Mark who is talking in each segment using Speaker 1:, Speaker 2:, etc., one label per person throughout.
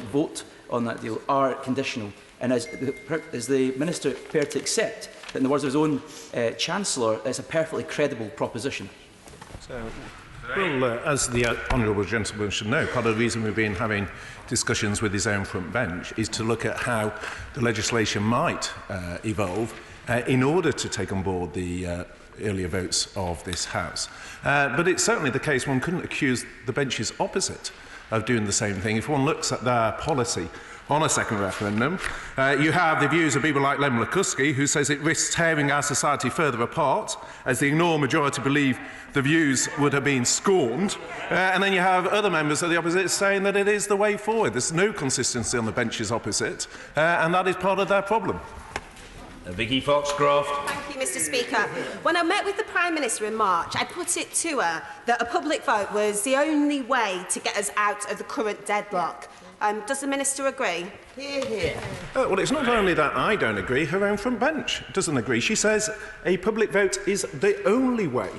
Speaker 1: vote on that deal are conditional. And is the Minister prepared to accept that, in the words of his own Chancellor, it's a perfectly credible proposition?
Speaker 2: Well, as the honourable gentleman should know, part of the reason we've been having discussions with his own front bench is to look at how the legislation might evolve in order to take on board the earlier votes of this House. But it's certainly the case one couldn't accuse the benches opposite of doing the same thing. If one looks at their policy on a second referendum, you have the views of people like Lem Lakuski, who says it risks tearing our society further apart, as the ignored majority believe the views would have been scorned. And then you have other members of the opposite saying that it is the way forward. There's no consistency on the benches opposite, and that is part of their problem.
Speaker 3: Vicky Foxcroft.
Speaker 4: Thank you, Mr. Speaker. When I met with the Prime Minister in March, I put it to her that a public vote was the only way to get us out of the current deadlock. Does the Minister agree?
Speaker 3: Hear, hear.
Speaker 2: Well, it's not only that I don't agree, her own front bench doesn't agree. She says a public vote is the only way.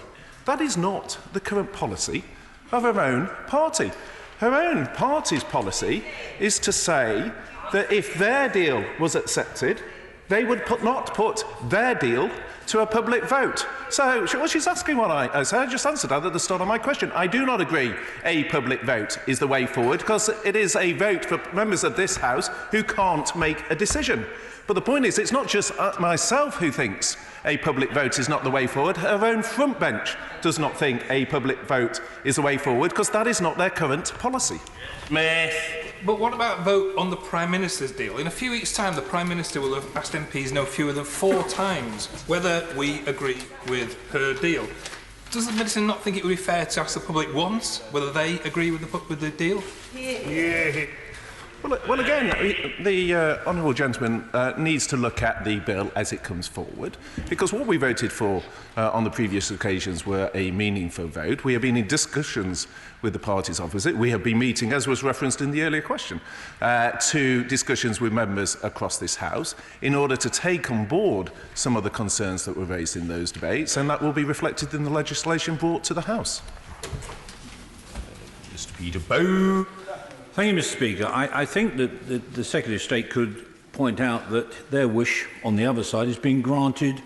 Speaker 2: That is not the current policy of her own party. Her own party's policy is to say that if their deal was accepted, they would not put their deal to a public vote. So what she's asking what I said, I just answered that at the start of my question. I do not agree a public vote is the way forward, because it is a vote for members of this House who can't make a decision. But the point is, it's not just myself who thinks a public vote is not the way forward. Her own front bench does not think a public vote is the way forward, because that is not their current policy.
Speaker 3: Smith.
Speaker 5: But what about a vote on the Prime Minister's deal? In a few weeks' time, the Prime Minister will have asked MPs no fewer than 4 times whether we agree with her deal. Does the Minister not think it would be fair to ask the public once whether they agree with the deal?
Speaker 3: Yeah.
Speaker 2: Well, again, the honourable gentleman needs to look at the bill as it comes forward, because what we voted for on the previous occasions were a meaningful vote. We have been in discussions with the parties opposite. We have been meeting, as was referenced in the earlier question, to discussions with members across this House in order to take on board some of the concerns that were raised in those debates, and that will be reflected in the legislation brought to the House.
Speaker 3: Mr. Peter Bow.
Speaker 6: Thank you, Mr. Speaker. I think that the Secretary of State could point out that their wish on the other side is being granted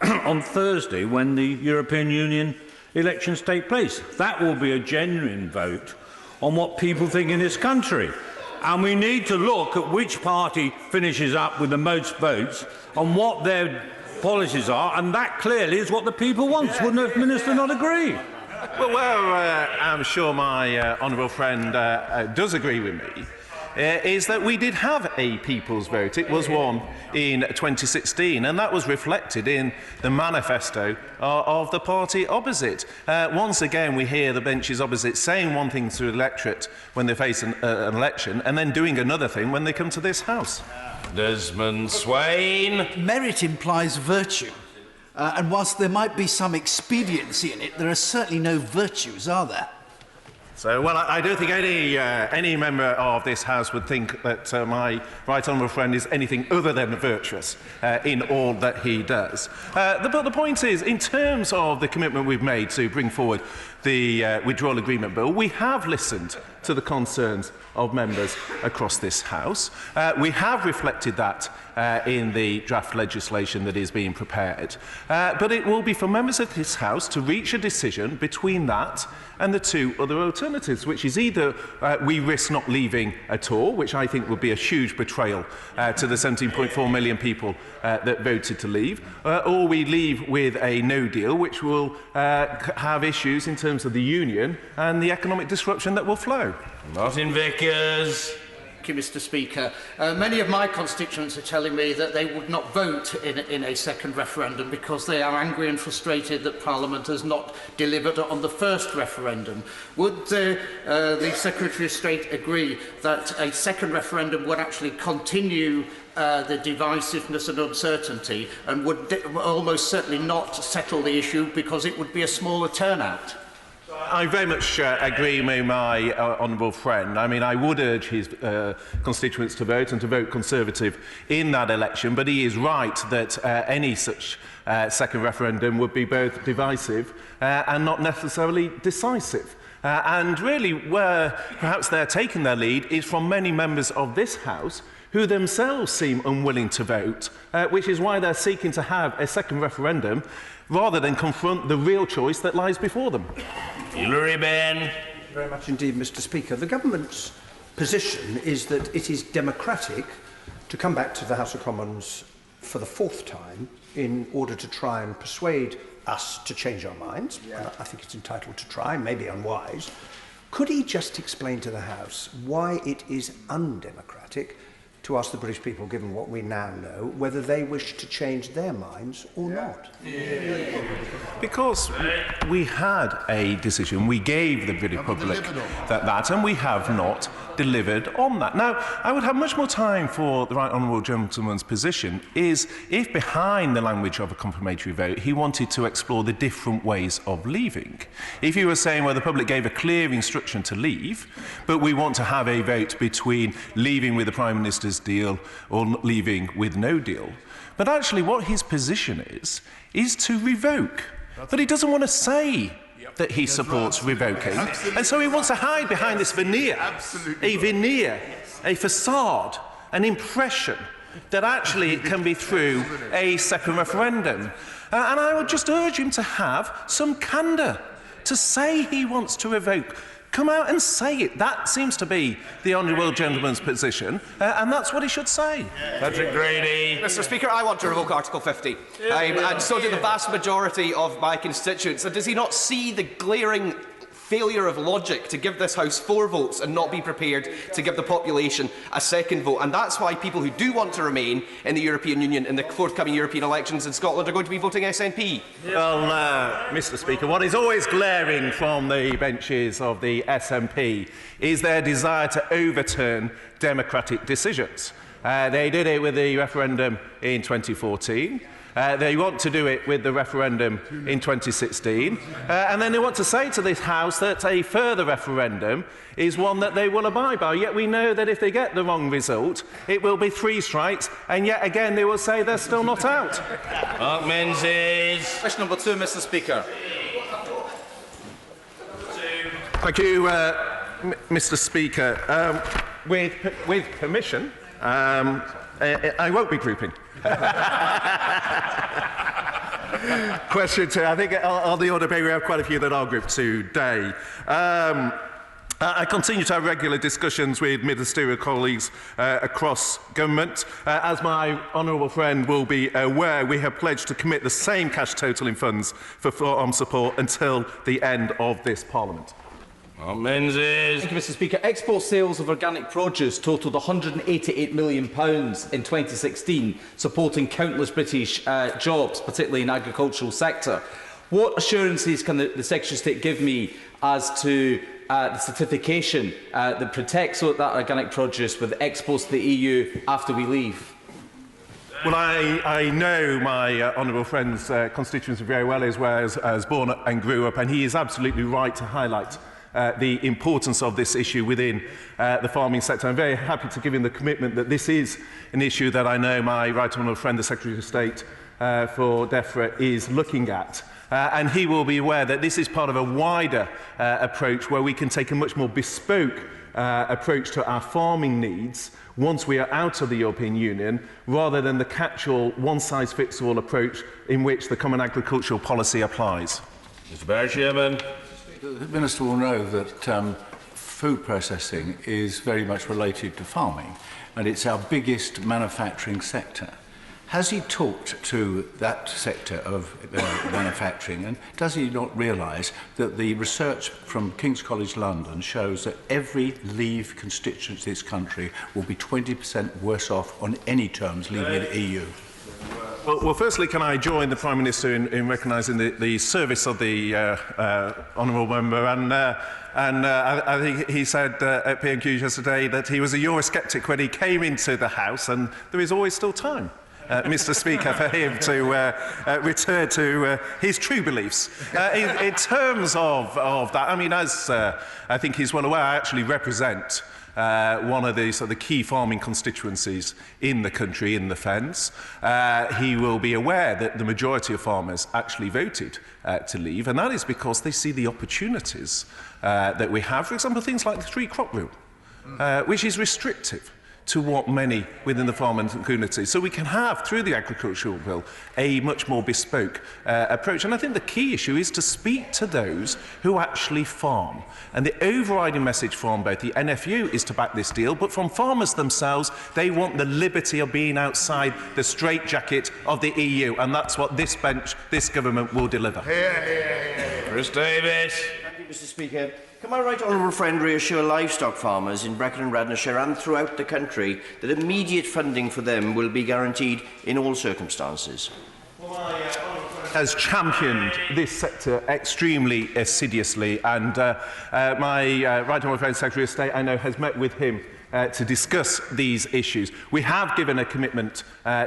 Speaker 6: on Thursday when the European Union elections take place. That will be a genuine vote on what people think in this country. And we need to look at which party finishes up with the most votes on what their policies are, and that clearly is what the people want. Wouldn't the Minister not agree?
Speaker 2: Well, I'm sure my honourable friend does agree with me, is that we did have a people's vote. It was one in 2016, and that was reflected in the manifesto of the party opposite. Once again, we hear the benches opposite saying one thing to the electorate when they face an election, and then doing another thing when they come to this House.
Speaker 3: Desmond Swain.
Speaker 7: Merit implies virtue. And whilst there might be some expediency in it, there are certainly no virtues, are there?
Speaker 2: So, well, I don't think any member of this House would think that my right honourable friend is anything other than virtuous in all that he does. But the point is, in terms of the commitment we've made to bring forward the Withdrawal Agreement Bill, we have listened to the concerns of members across this House. We have reflected that in the draft legislation that is being prepared. But it will be for members of this House to reach a decision between that and the 2 other alternatives, which is either we risk not leaving at all, which I think would be a huge betrayal to the 17.4 million people that voted to leave, or we leave with a no deal, which will have issues in terms of the union and the economic disruption that will flow.
Speaker 3: Martin Vickers.
Speaker 8: Thank you, Mr. Speaker. Many of my constituents are telling me that they would not vote in a second referendum because they are angry and frustrated that Parliament has not delivered on the first referendum. Would the Secretary of State agree that a second referendum would actually continue the divisiveness and uncertainty and would almost certainly not settle the issue because it would be a smaller turnout?
Speaker 2: I very much agree with my honourable friend. I mean, I would urge his constituents to vote and to vote Conservative in that election, but he is right that any such second referendum would be both divisive and not necessarily decisive. And really where perhaps they're taking their lead is from many members of this House who themselves seem unwilling to vote, which is why they're seeking to have a second referendum rather than confront the real choice that lies before them.
Speaker 3: Hillary Ben.
Speaker 9: Thank you very much indeed, Mr. Speaker. The government's position is that it is democratic to come back to the House of Commons for the fourth time in order to try and persuade us to change our minds. I think it's entitled to try, maybe unwise. Could he just explain to the House why it is undemocratic to ask the British people, given what we now know, whether they wish to change their minds or not?
Speaker 2: Because we had a decision, we gave the British public that, and we have not delivered on that. Now, I would have much more time for the Right Honourable Gentleman's position is if behind the language of a confirmatory vote he wanted to explore the different ways of leaving. If you were saying, well, the public gave a clear instruction to leave, but we want to have a vote between leaving with the Prime Minister's deal or leaving with no deal. But actually what his position is to revoke. But he doesn't want to say that he supports revoking. And so he wants to hide behind this veneer, a facade, an impression that actually it can be through a second referendum. And I would just urge him to have some candour, to say he wants to revoke. Come out and say it. That seems to be the Honourable Gentleman's position, and that's what he should say.
Speaker 3: Patrick Grady.
Speaker 10: Mr. Speaker, I want to revoke Article 50, and so do the vast majority of my constituents. And does he not see the glaring failure of logic to give this House 4 votes and not be prepared to give the population a second vote? And that's why people who do want to remain in the European Union in the forthcoming European elections in Scotland are going to be voting SNP.
Speaker 2: Well, Mr. Speaker, what is always glaring from the benches of the SNP is their desire to overturn democratic decisions. They did it with the referendum in 2014. They want to do it with the referendum in 2016. And then they want to say to this House that a further referendum is one that they will abide by. Yet we know that if they get the wrong result, it will be 3 strikes, and yet again they will say they're still not out.
Speaker 3: Mark Menzies.
Speaker 10: Question number 2, Mr. Speaker.
Speaker 2: Thank you, Mr. Speaker. With permission, I won't be grouping. Question 2. I think on the order of we have quite a few that are grouped today. I continue to have regular discussions with ministerial colleagues across government. As my honourable friend will be aware, we have pledged to commit the same cash total in funds for forearm support until the end of this Parliament.
Speaker 3: Menzies.
Speaker 11: Thank you, Mr. Speaker. Export sales of organic produce totalled £188 million in 2016, supporting countless British jobs, particularly in the agricultural sector. What assurances can the Secretary of State give me as to the certification that protects that organic produce with exports to the EU after we leave?
Speaker 2: Well, I know my honourable friend's constituency very well, as born and grew up, and he is absolutely right to highlight the importance of this issue within the farming sector. I'm very happy to give him the commitment that this is an issue that I know my right honourable friend, the Secretary of State for DEFRA, is looking at. And he will be aware that this is part of a wider approach where we can take a much more bespoke approach to our farming needs once we are out of the European Union, rather than the catch-all, one-size-fits-all approach in which the Common Agricultural Policy applies.
Speaker 3: Mr. Barry-Chairman.
Speaker 12: The Minister will know that food processing is very much related to farming, and it's our biggest manufacturing sector. Has he talked to that sector of manufacturing, and does he not realise that the research from King's College London shows that every leave constituency in this country will be 20% worse off on any terms leaving the EU?
Speaker 2: Well, firstly, can I join the Prime Minister in recognising the service of the honourable member, and I think he said at P&Q yesterday that he was a Eurosceptic when he came into the House, and there is always still time Mr. Speaker, for him to return to his true beliefs. In terms of that, I mean, as I think he's well aware, I actually represent one of the key farming constituencies in the country, in the Fens. He will be aware that the majority of farmers actually voted to leave, and that is because they see the opportunities that we have. For example, things like the three-crop rule, which is restrictive to what many within the farming community. So we can have, through the agricultural bill, a much more bespoke approach. And I think the key issue is to speak to those who actually farm. And the overriding message from both the NFU is to back this deal, but from farmers themselves, they want the liberty of being outside the straitjacket of the EU. And that's what this bench, this government will deliver.
Speaker 3: Chris Davis.
Speaker 13: Thank you, Mr. Speaker. Can my right honourable friend reassure livestock farmers in Brecon and Radnorshire and throughout the country that immediate funding for them will be guaranteed in all circumstances?
Speaker 2: Has championed this sector extremely assiduously, and my right honourable friend Secretary of State, I know, has met with him to discuss these issues. We have given a commitment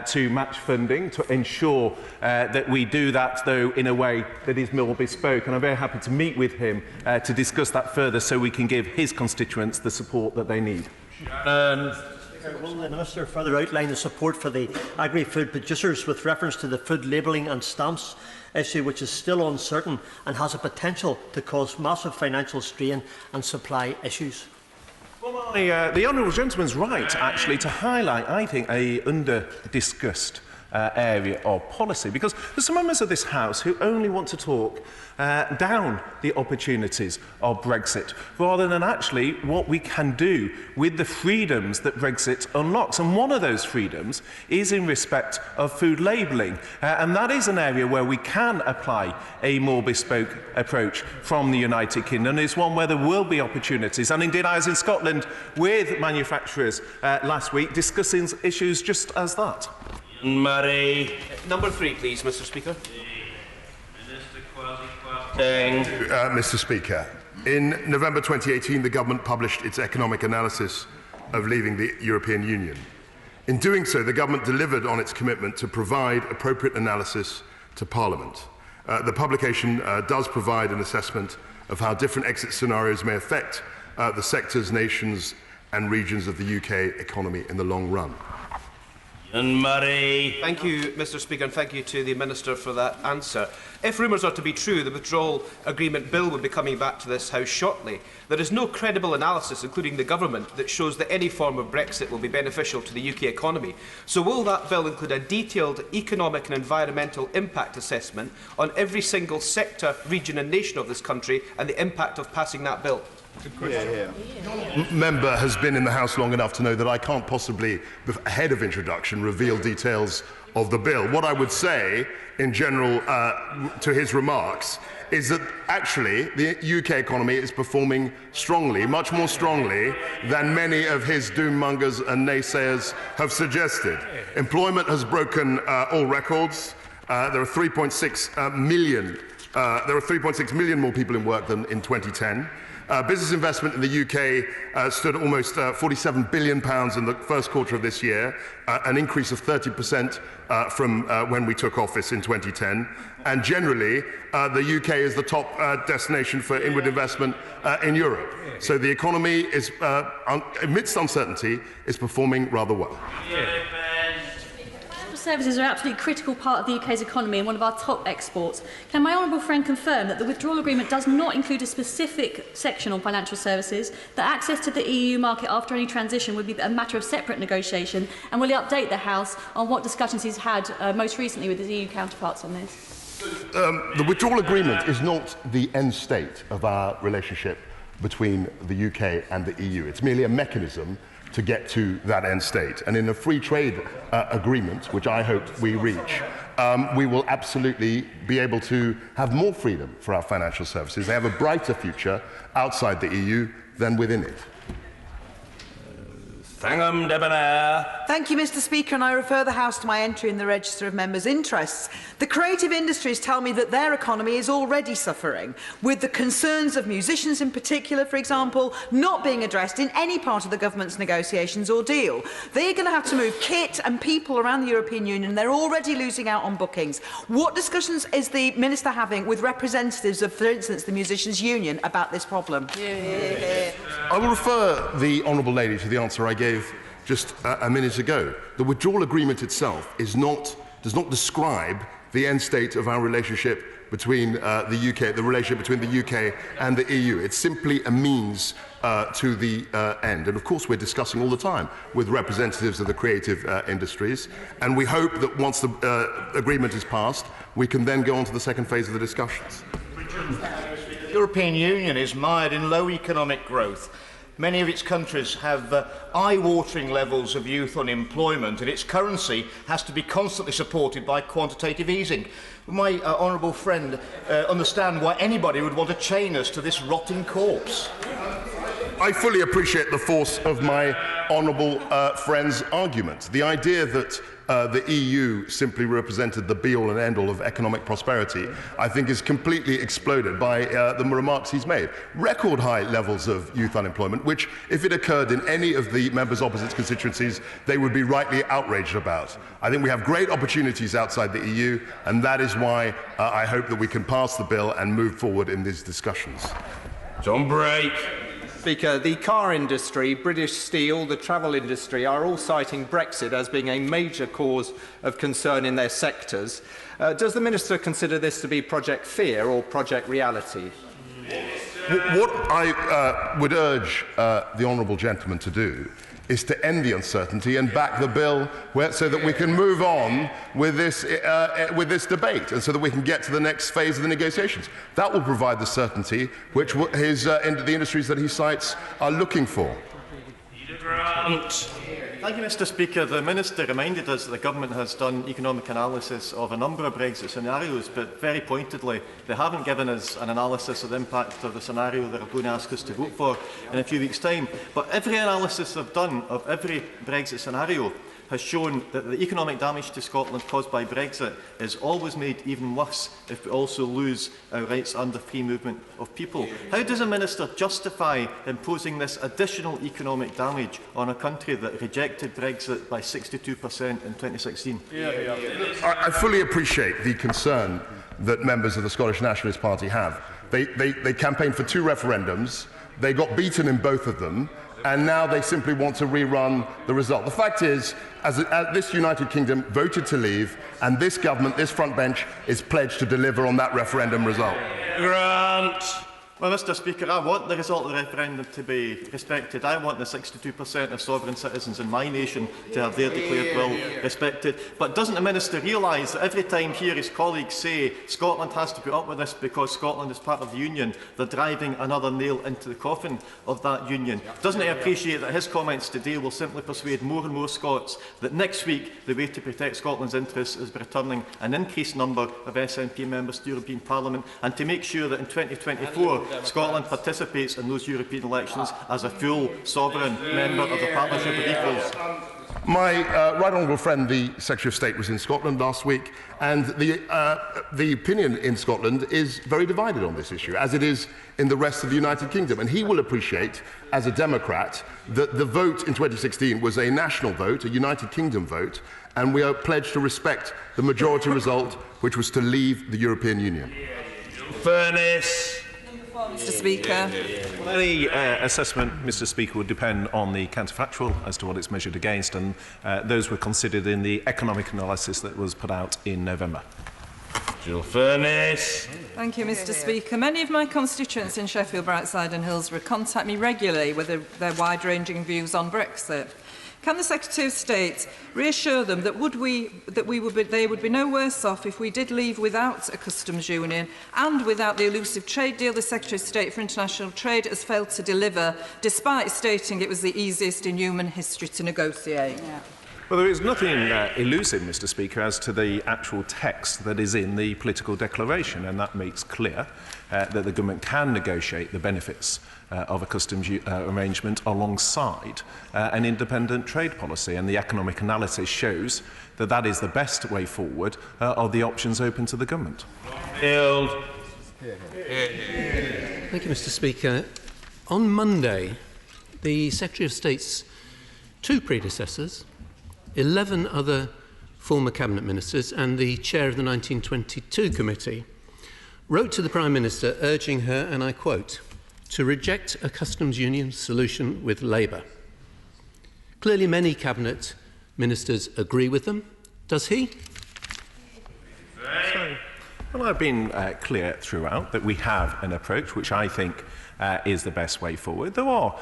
Speaker 2: to match funding to ensure that we do that, though, in a way that is more bespoke, and I'm very happy to meet with him to discuss that further so we can give his constituents the support that they need.
Speaker 14: Will the Minister further outline the support for the agri-food producers with reference to the food labelling and stamps issue, which is still uncertain and has a potential to cause massive financial strain and supply issues?
Speaker 2: Well, the honourable gentleman's right, actually, to highlight, I think, a under-discussed area of policy, because there's some members of this House who only want to talk down the opportunities of Brexit, rather than actually what we can do with the freedoms that Brexit unlocks. And one of those freedoms is in respect of food labelling, and that is an area where we can apply a more bespoke approach from the United Kingdom. It's one where there will be opportunities, and indeed I was in Scotland with manufacturers last week discussing issues just as that.
Speaker 3: Murray.
Speaker 10: Number 3, please, Mr. Speaker.
Speaker 15: Mr. Speaker, in November 2018, the government published its economic analysis of leaving the European Union. In doing so, the government delivered on its commitment to provide appropriate analysis to Parliament. The publication does provide an assessment of how different exit scenarios may affect the sectors, nations and regions of the UK economy in the long run.
Speaker 3: Murray.
Speaker 10: Thank you, Mr. Speaker, and thank you to the Minister for that answer. If rumours are to be true, the Withdrawal Agreement Bill will be coming back to this House shortly. There is no credible analysis, including the government, that shows that any form of Brexit will be beneficial to the UK economy. So will that bill include a detailed economic and environmental impact assessment on every single sector, region and nation of this country, and the impact of passing that bill?
Speaker 15: Member has been in the House long enough to know that I can't possibly, ahead of introduction, reveal details of the bill. What I would say, in general, to his remarks, is that actually the UK economy is performing strongly, much more strongly than many of his doommongers and naysayers have suggested. Employment has broken all records. There are 3.6 million more people in work than in 2010. Business investment in the UK stood at almost £47 billion in the first quarter of this year, an increase of 30% from when we took office in 2010. And generally, the UK is the top destination for inward investment in Europe. So the economy is, amidst uncertainty, is performing rather well.
Speaker 16: Services are an absolutely critical part of the UK's economy and one of our top exports. Can my honourable friend confirm that the withdrawal agreement does not include a specific section on financial services, that access to the EU market after any transition would be a matter of separate negotiation, and will he update the House on what discussions he's had most recently with his EU counterparts on this?
Speaker 15: The withdrawal agreement is not the end state of our relationship between the UK and the EU. It's merely a mechanism to get to that end state. And in a free trade agreement, which I hope we reach, we will absolutely be able to have more freedom for our financial services. They have a brighter future outside the EU than within it.
Speaker 3: Thangham Debonair.
Speaker 17: Thank you, Mr Speaker, and I refer the House to my entry in the Register of Members' Interests. The creative industries tell me that their economy is already suffering, with the concerns of musicians in particular, for example, not being addressed in any part of the government's negotiations or deal. They're going to have to move kit and people around the European Union. They're already losing out on bookings. What discussions is the Minister having with representatives of, for instance, the Musicians' Union about this problem?
Speaker 15: I will refer the Honourable Lady to the answer I gave just a minute ago. The withdrawal agreement itself does not describe the end state of our relationship between the UK, the relationship between the UK and the EU. It's simply a means to the end. And of course, we're discussing all the time with representatives of the creative industries. And we hope that once the agreement is passed, we can then go on to the second phase of the discussions.
Speaker 18: The European Union is mired in low economic growth. Many of its countries have eye-watering levels of youth unemployment, and its currency has to be constantly supported by quantitative easing. My honourable friend understand why anybody would want to chain us to this rotting corpse.
Speaker 15: I fully appreciate the force of my honourable friend's argument. The idea that the EU simply represented the be-all and end-all of economic prosperity, I think is completely exploded by the remarks he's made. Record high levels of youth unemployment, which, if it occurred in any of the members' opposite constituencies, they would be rightly outraged about. I think we have great opportunities outside the EU, and that is why I hope that we can pass the bill and move forward in these discussions.
Speaker 3: John Brake.
Speaker 19: Speaker, the car industry, British Steel, the travel industry are all citing Brexit as being a major cause of concern in their sectors. Does the Minister consider this to be Project Fear or Project Reality?
Speaker 15: What I would urge the honourable gentleman to do is to end the uncertainty and back the bill so that we can move on with this debate and so that we can get to the next phase of the negotiations. That will provide the certainty which the industries that he cites are looking for.
Speaker 20: Thank you, Mr Speaker. The Minister reminded us that the Government has done economic analysis of a number of Brexit scenarios, but very pointedly, they haven't given us an analysis of the impact of the scenario that are going to ask us to vote for in a few weeks' time. But every analysis they've done of every Brexit scenario has shown that the economic damage to Scotland caused by Brexit is always made even worse if we also lose our rights under free movement of people. How does a Minister justify imposing this additional economic damage on a country that rejected Brexit by 62% in 2016?
Speaker 15: I fully appreciate the concern that members of the Scottish Nationalist Party have. They campaigned for 2 referendums, they got beaten in both of them, and now they simply want to rerun the result. The fact is, as this United Kingdom voted to leave, and this government, this front bench, is pledged to deliver on that referendum result.
Speaker 20: Grant. Well, Mr Speaker, I want the result of the referendum to be respected. I want the 62% of sovereign citizens in my nation to have their declared will respected. But doesn't the Minister realise that every time he or his colleagues say Scotland has to put up with this because Scotland is part of the Union, they're driving another nail into the coffin of that Union? Doesn't he appreciate that his comments today will simply persuade more and more Scots that next week the way to protect Scotland's interests is by returning an increased number of SNP members to the European Parliament, and to make sure that in 2024 Scotland participates in those European elections as a full sovereign member of the Partnership of Equals?
Speaker 15: My right honourable friend, the Secretary of State, was in Scotland last week, and the opinion in Scotland is very divided on this issue, as it is in the rest of the United Kingdom. And he will appreciate, as a Democrat, that the vote in 2016 was a national vote, a United Kingdom vote, and we are pledged to respect the majority result, which was to leave the European Union.
Speaker 3: Furnace.
Speaker 21: Mr Speaker.
Speaker 2: Well, any assessment, Mr Speaker, would depend on the counterfactual as to what it's measured against, and those were considered in the economic analysis that was put out in November.
Speaker 3: Jill Furnace.
Speaker 21: Thank you, Mr Speaker. Many of my constituents in Sheffield, Brightside and Hillsborough contact me regularly with their wide-ranging views on Brexit. Can the Secretary of State reassure them that they would be no worse off if we did leave without a customs union and without the elusive trade deal the Secretary of State for International Trade has failed to deliver, despite stating it was the easiest in human history to negotiate?
Speaker 2: Well, there is nothing elusive, Mr. Speaker, as to the actual text that is in the political declaration, and that makes clear that the government can negotiate the benefits of a customs arrangement alongside an independent trade policy, and the economic analysis shows that that is the best way forward of the options open to the government.
Speaker 3: Field.
Speaker 1: Thank you, Mr. Speaker. On Monday, the Secretary of State's two predecessors, 11 other former Cabinet Ministers and the chair of the 1922 committee wrote to the Prime Minister urging her, and I quote, to reject a customs union solution with Labour. Clearly many Cabinet Ministers agree with them. Does he?
Speaker 2: Well, I've been clear throughout that we have an approach which I think is the best way forward. There are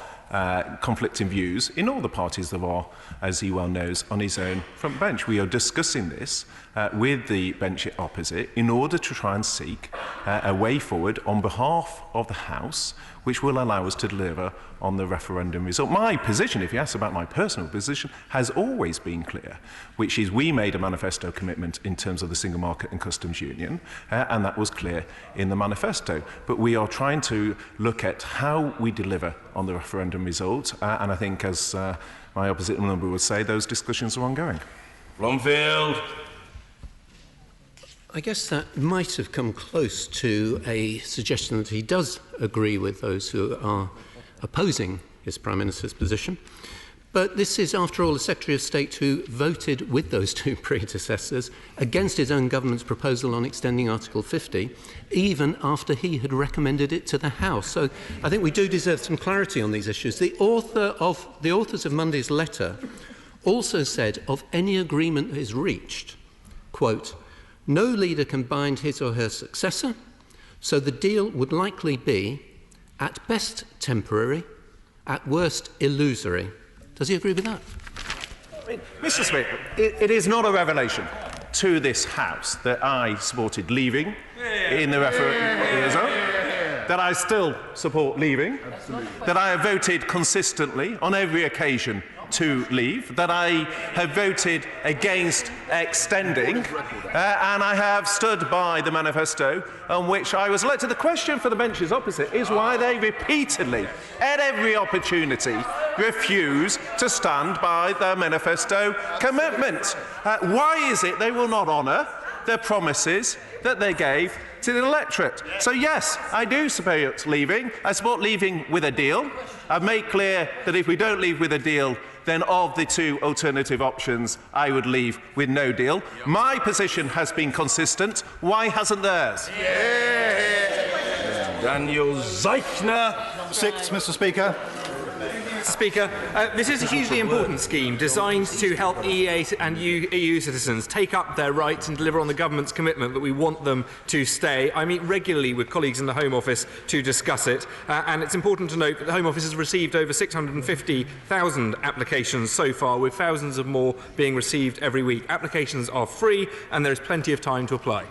Speaker 2: conflicting views in all the parties there are, as he well knows, on his own front bench. We are discussing this with the bench opposite in order to try and seek a way forward on behalf of the House which will allow us to deliver on the referendum result. My position, if you ask about my personal position, has always been clear, which is we made a manifesto commitment in terms of the single market and customs union, and that was clear in the manifesto. But we are trying to look at how we deliver on the referendum result, and I think, as my opposite number would say, those discussions are ongoing.
Speaker 3: Blomfield.
Speaker 1: I guess that might have come close to a suggestion that he does agree with those who are opposing his Prime Minister's position. But this is, after all, a Secretary of State who voted with those two predecessors against his own government's proposal on extending Article 50, even after he had recommended it to the House. So I think we do deserve some clarity on these issues. The authors of Monday's letter also said of any agreement that is reached, quote, no leader can bind his or her successor, so the deal would likely be, at best temporary, at worst illusory. Does he agree with that?
Speaker 2: Mr. Speaker, it is not a revelation to this House that I supported leaving in the referendum, that I still support leaving, that I have voted consistently on every occasion to leave, that I have voted against extending, and I have stood by the manifesto on which I was elected. The question for the benches opposite is why they repeatedly, at every opportunity, refuse to stand by their manifesto commitment. Why is it they will not honour the promises that they gave to the electorate? So yes, I do support leaving. I support leaving with a deal. I've made clear that if we don't leave with a deal, then of the two alternative options, I would leave with no deal. My position has been consistent. Why hasn't theirs?
Speaker 3: Daniel Zeichner.
Speaker 22: 6, Mr. Speaker.
Speaker 23: Mr. Speaker, this is a hugely important scheme designed to help EEA and EU citizens take up their rights and deliver on the government's commitment that we want them to stay. I meet regularly with colleagues in the Home Office to discuss it, and it's important to note that the Home Office has received over 650,000 applications so far, with thousands of more being received every week. Applications are free, and there is plenty of time to apply.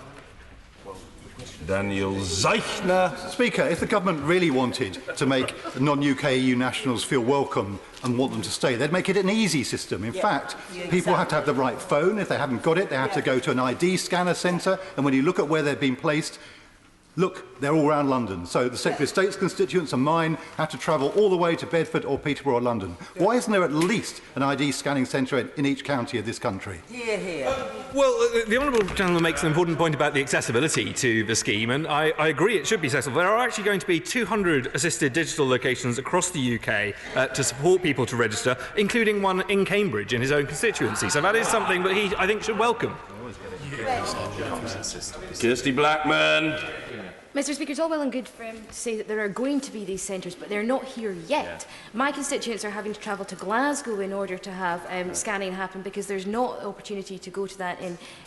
Speaker 3: Daniel Zeichner.
Speaker 22: Speaker, if the government really wanted to make non-UK EU nationals feel welcome and want them to stay, they'd make it an easy system. In fact, people have to have the right phone. If they haven't got it, they have to go to an ID scanner centre, and when you look at where they've been placed, look, they're all around London. So the Secretary of State's constituents and mine have to travel all the way to Bedford or Peterborough or London. Why isn't there at least an ID scanning centre in each county of this country?
Speaker 23: Well, the Honourable Gentleman makes an important point about the accessibility to the scheme, and I agree it should be accessible. There are actually going to be 200 assisted digital locations across the UK to support people to register, including one in Cambridge in his own constituency. So that is something that he, I think, should welcome.
Speaker 3: Kirsty Blackman.
Speaker 24: Mr. Speaker, it's all well and good for him to say that there are going to be these centres, but they're not here yet. My constituents are having to travel to Glasgow in order to have scanning happen, because there's not opportunity to go to that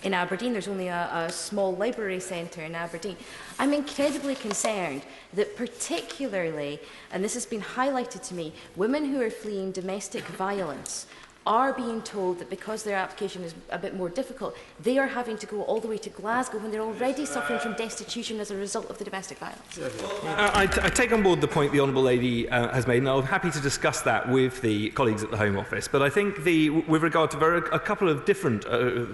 Speaker 24: in Aberdeen. There's only a small library centre in Aberdeen. I'm incredibly concerned that particularly, and this has been highlighted to me, women who are fleeing domestic violence are being told that because their application is a bit more difficult, they are having to go all the way to Glasgow when they're already suffering from destitution as a result of the domestic violence.
Speaker 23: I take on board the point the Honourable Lady has made, and I'm happy to discuss that with the colleagues at the Home Office. But I think with regard to a couple of different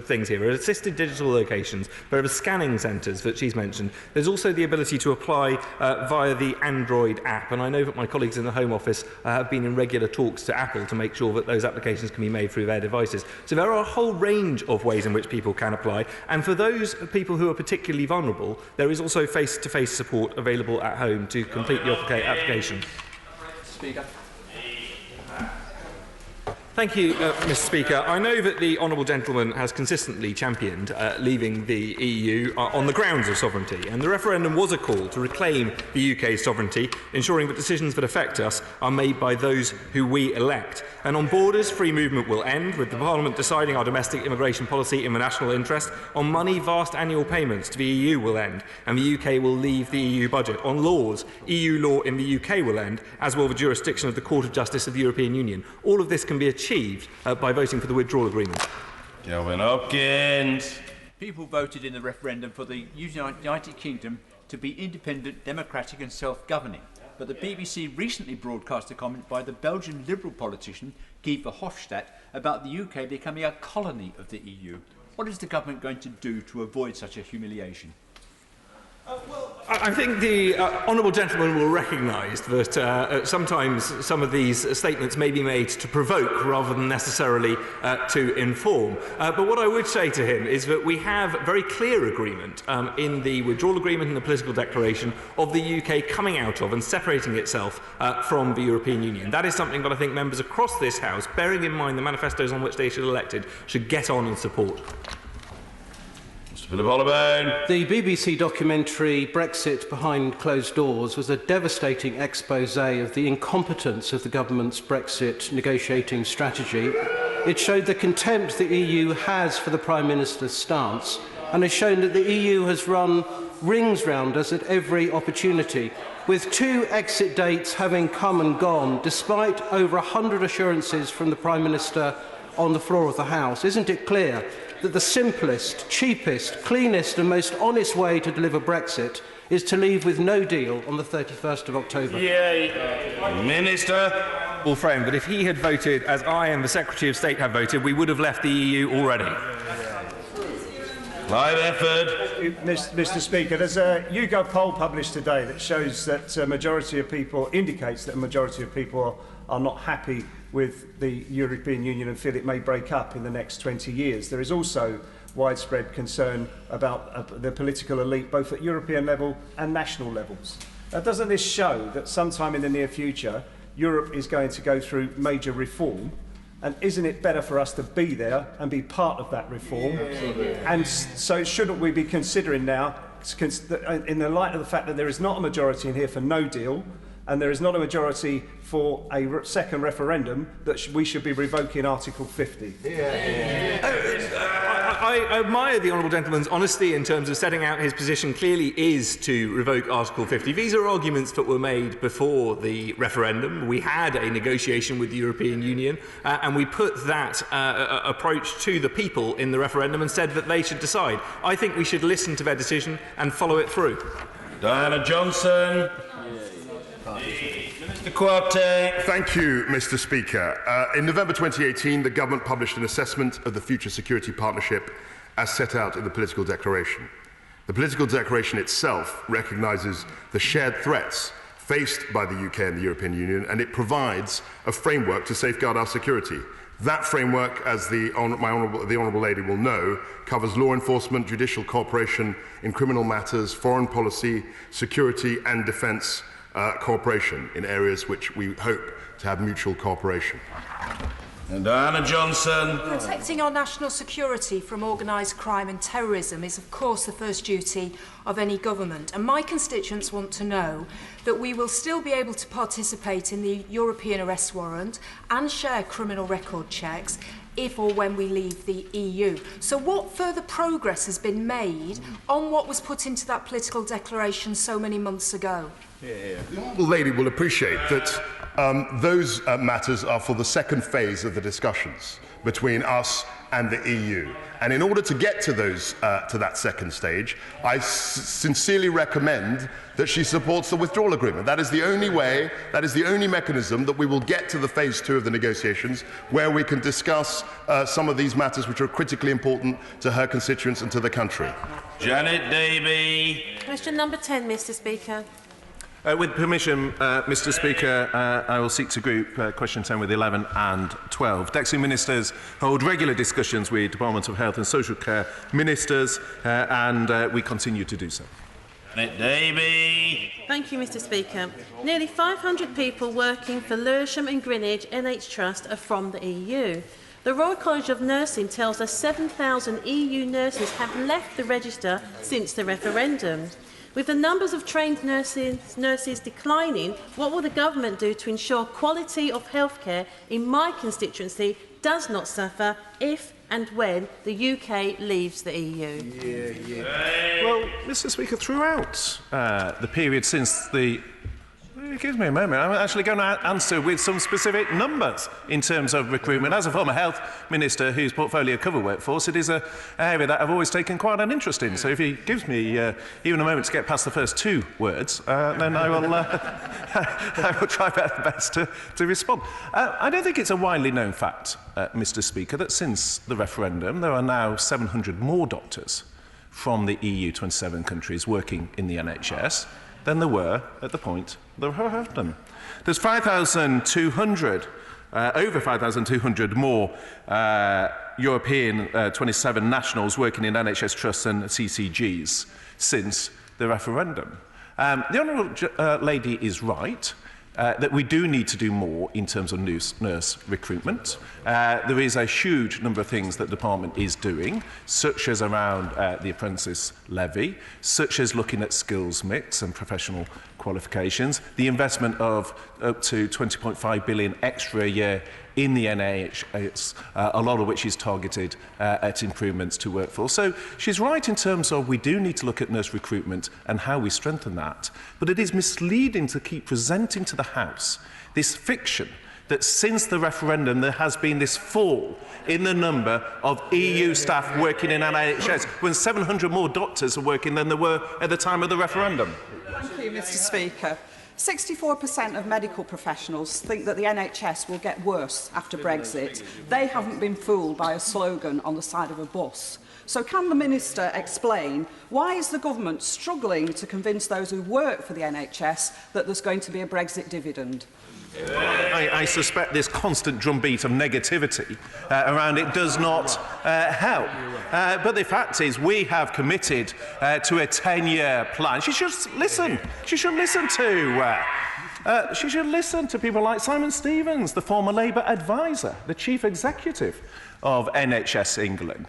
Speaker 23: things here, assisted digital locations, there are scanning centres that she's mentioned. There's also the ability to apply via the Android app, and I know that my colleagues in the Home Office have been in regular talks to Apple to make sure that those applications can be made through their devices. So there are a whole range of ways in which people can apply, and for those people who are particularly vulnerable, there is also face-to-face support available at home to complete the application.
Speaker 11: Speaker.
Speaker 23: Thank you, Mr. Speaker. I know that the honourable gentleman has consistently championed leaving the EU on the grounds of sovereignty, and the referendum was a call to reclaim the UK's sovereignty, ensuring that decisions that affect us are made by those who we elect. And on borders, free movement will end, with the Parliament deciding our domestic immigration policy in the national interest. On money, vast annual payments to the EU will end, and the UK will leave the EU budget. On laws, EU law in the UK will end, as will the jurisdiction of the Court of Justice of the European Union. All of this can be achieved by voting for the Withdrawal Agreement.
Speaker 3: Kelvin Hopkins.
Speaker 4: People voted in the referendum for the United Kingdom to be independent, democratic and self-governing. But the BBC recently broadcast a comment by the Belgian Liberal politician Guy Verhofstadt about the UK becoming a colony of the EU. What is the government going to do to avoid such a humiliation?
Speaker 23: I think the honourable gentleman will recognise that sometimes some of these statements may be made to provoke rather than necessarily to inform. But what I would say to him is that we have very clear agreement in the Withdrawal Agreement and the Political Declaration of the UK coming out of and separating itself from the European Union. That is something that I think members across this House, bearing in mind the manifestos on which they should elected, should get on and support.
Speaker 5: The BBC documentary Brexit Behind Closed Doors was a devastating expose of the incompetence of the government's Brexit negotiating strategy. It showed the contempt the EU has for the Prime Minister's stance, and has shown that the EU has run rings round us at every opportunity, with 2 exit dates having come and gone, despite over 100 assurances from the Prime Minister on the floor of the House. Isn't it clear that the simplest, cheapest, cleanest and most honest way to deliver Brexit is to leave with no deal on the 31st of October?
Speaker 23: Minister. Well, friend, but if he had voted as I and the Secretary of State have voted, we would have left the EU already.
Speaker 3: Live effort.
Speaker 6: Mr. Speaker, there's a YouGov poll published today that shows that a majority of people, indicates that a majority of people are not happy with the European Union and feel it may break up in the next 20 years. There is also widespread concern about the political elite, both at European level and national levels. Now, doesn't this show that sometime in the near future, Europe is going to go through major reform? And isn't it better for us to be there and be part of that reform? And so shouldn't we be considering now, in the light of the fact that there is not a majority in here for no deal, and there is not a majority for a second referendum, that we should be revoking Article 50.
Speaker 23: I admire the honourable gentleman's honesty in terms of setting out his position clearly is to revoke Article 50. These are arguments that were made before the referendum. We had a negotiation with the European Union and we put that approach to the people in the referendum and said that they should decide. I think we should listen to their decision and follow it through.
Speaker 3: Diana Johnson. Mr. Quartet.
Speaker 15: Thank you, Mr. Speaker. In November 2018, the government published an assessment of the future security partnership as set out in the Political Declaration. The Political Declaration itself recognises the shared threats faced by the UK and the European Union, and it provides a framework to safeguard our security. That framework, as the Honourable Lady will know, covers law enforcement, judicial cooperation in criminal matters, foreign policy, security and defence cooperation in areas which we hope to have mutual cooperation.
Speaker 3: And Diana Johnson.
Speaker 7: Protecting our national security from organised crime and terrorism is, of course, the first duty of any government. And my constituents want to know that we will still be able to participate in the European arrest warrant and share criminal record checks if or when we leave the EU. So what further progress has been made on what was put into that political declaration so many months ago?
Speaker 15: The Honourable Lady will appreciate that those matters are for the second phase of the discussions between us and the EU. And in order to get to that second stage, I sincerely recommend that she supports the withdrawal agreement. That is the only way, that is the only mechanism that we will get to the phase 2 of the negotiations, where we can discuss some of these matters which are critically important to her constituents and to the country.
Speaker 3: Janet Davey.
Speaker 8: Question number 10, Mr. Speaker.
Speaker 2: With permission, Mr. Speaker, I will seek to group question 10 with 11 and 12. DExE ministers hold regular discussions with Department of Health and Social Care ministers, and we continue to do so.
Speaker 3: Janet Davey.
Speaker 8: Thank you, Mr. Speaker. Nearly 500 people working for Lewisham and Greenwich NH Trust are from the EU. The Royal College of Nursing tells us 7,000 EU nurses have left the register since the referendum. With the numbers of trained nurses declining, what will the government do to ensure quality of healthcare in my constituency does not suffer if and when the UK leaves the EU?
Speaker 2: Well, Mr. Speaker, throughout the period since the... Give me a moment. I'm actually going to answer with some specific numbers in terms of recruitment. As a former health minister whose portfolio cover workforce, it is an area that I've always taken quite an interest in. So if he gives me even a moment to get past the first 2 words, then I will, I will try my best to respond. I don't think it's a widely known fact, Mr. Speaker, that since the referendum there are now 700 more doctors from the EU 27 countries working in the NHS than there were at the point of the referendum. There's 5,200, over 5,200 more European 27 nationals working in NHS trusts and CCGs since the referendum. The Honourable Lady is right that we do need to do more in terms of nurse recruitment. There is a huge number of things that the department is doing, such as around the apprentice levy, such as looking at skills mix and professional qualifications, the investment of up to 20.5 billion extra a year in the NHS, a lot of which is targeted at improvements to workforce. So she's right in terms of we do need to look at nurse recruitment and how we strengthen that. But it is misleading to keep presenting to the House this fiction that since the referendum there has been this fall in the number of EU staff working in NHS, when 700 more doctors are working than there were at the time of the referendum.
Speaker 17: Thank you, Mr. Speaker. 64% of medical professionals think that the NHS will get worse after Brexit. They haven't been fooled by a slogan on the side of a bus. So can the Minister explain why is the government struggling to convince those who work for the NHS that there's going to be a Brexit dividend?
Speaker 2: I suspect this constant drumbeat of negativity around it does not help. But the fact is we have committed to a 10-year plan. She should listen. She should listen to people like Simon Stevens, the former Labour advisor, the chief executive of NHS England.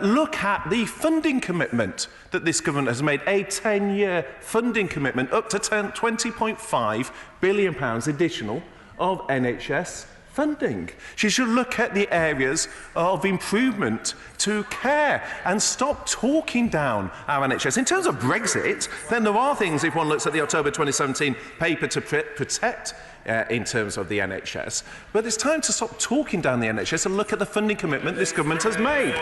Speaker 2: Look at the funding commitment that this government has made, a 10-year funding commitment, up to £20.5 billion additional of NHS funding. She should look at the areas of improvement to care and stop talking down our NHS. In terms of Brexit, then there are things, if one looks at the October 2017 paper, to protect in terms of the NHS. But it's time to stop talking down the NHS and look at the funding commitment this government has made.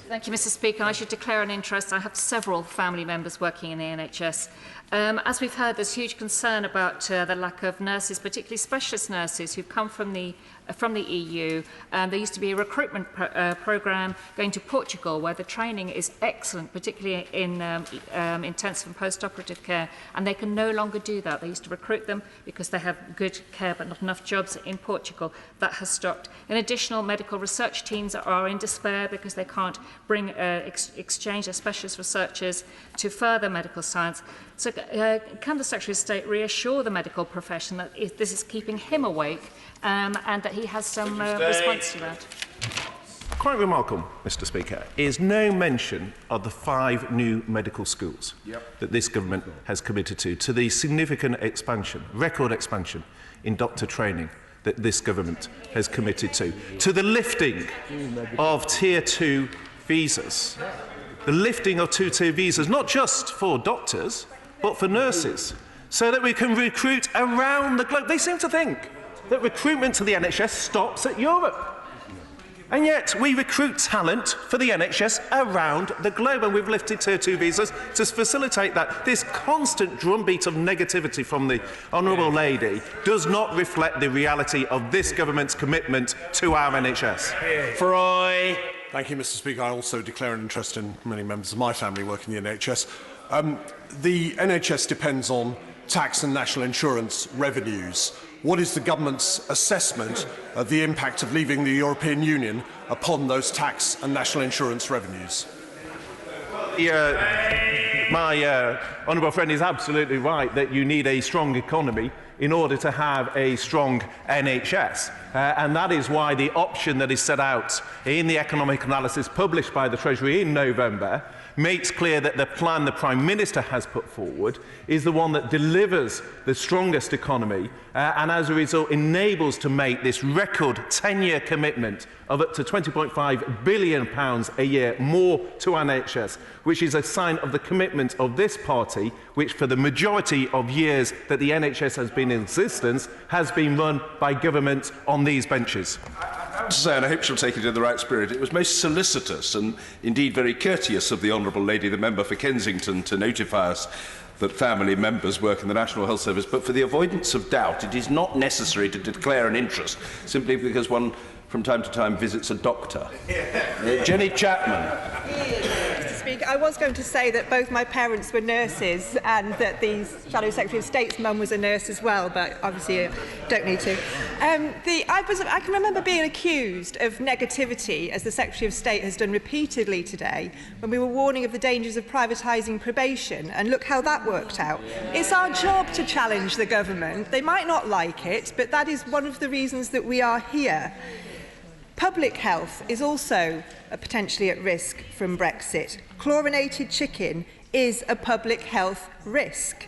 Speaker 9: Thank you, Mr. Speaker. I should declare an interest. I have several family members working in the NHS. As we've heard, there's huge concern about the lack of nurses, particularly specialist nurses who've come from the EU. There used to be a recruitment programme going to Portugal where the training is excellent, particularly in intensive and post-operative care, and they can no longer do that. They used to recruit them because they have good care but not enough jobs in Portugal. That has stopped. In additional medical research teams are in despair because they can't bring exchange their specialist researchers to further medical science. So can the Secretary of State reassure the medical profession that this is keeping him awake and that he has some response to that?
Speaker 2: Quite remarkable, Mr. Speaker, is no mention of the 5 new medical schools that this government has committed to the significant expansion, record expansion in doctor training that this government has committed to the lifting of Tier 2 visas. The lifting of Tier 2 visas, not just for doctors, but for nurses. so that we can recruit around the globe. They seem to think that recruitment to the NHS stops at Europe. And yet, we recruit talent for the NHS around the globe, and we've lifted Tier 2 visas to facilitate that. This constant drumbeat of negativity from the Honourable Lady does not reflect the reality of this government's commitment to our NHS.
Speaker 10: Fry. Thank you, Mr. Speaker. I also declare an interest in many members of my family working in the NHS. The NHS depends on tax and national insurance revenues. What is the government's assessment of the impact of leaving the European Union upon those tax and national insurance revenues?
Speaker 2: My honourable friend is absolutely right that you need a strong economy in order to have a strong NHS. And that is why the option that is set out in the economic analysis published by the Treasury in November makes clear that the plan the Prime Minister has put forward is the one that delivers the strongest economy and as a result enables to make this record 10-year commitment of up to £20.5 billion a year more to our NHS, which is a sign of the commitment of this party, which for the majority of years that the NHS has been in existence has been run by government on these benches.
Speaker 12: To say, and I hope she'll take it in the right spirit, it was most solicitous and indeed very courteous of the Honourable Lady, the member for Kensington, to notify us that family members work in the National Health Service. But for the avoidance of doubt, it is not necessary to declare an interest simply because one from time to time visits a doctor. Jenny Chapman.
Speaker 13: Mr. Speaker, I was going to say that both my parents were nurses and that the Shadow Secretary of State's mum was a nurse as well, but obviously don't need to. I can remember being accused of negativity, as the Secretary of State has done repeatedly today, when we were warning of the dangers of privatising probation, and look how that worked out. It's our job to challenge the government. They might not like it, but that is one of the reasons that we are here. Public health is also potentially at risk from Brexit. Chlorinated chicken is a public health risk.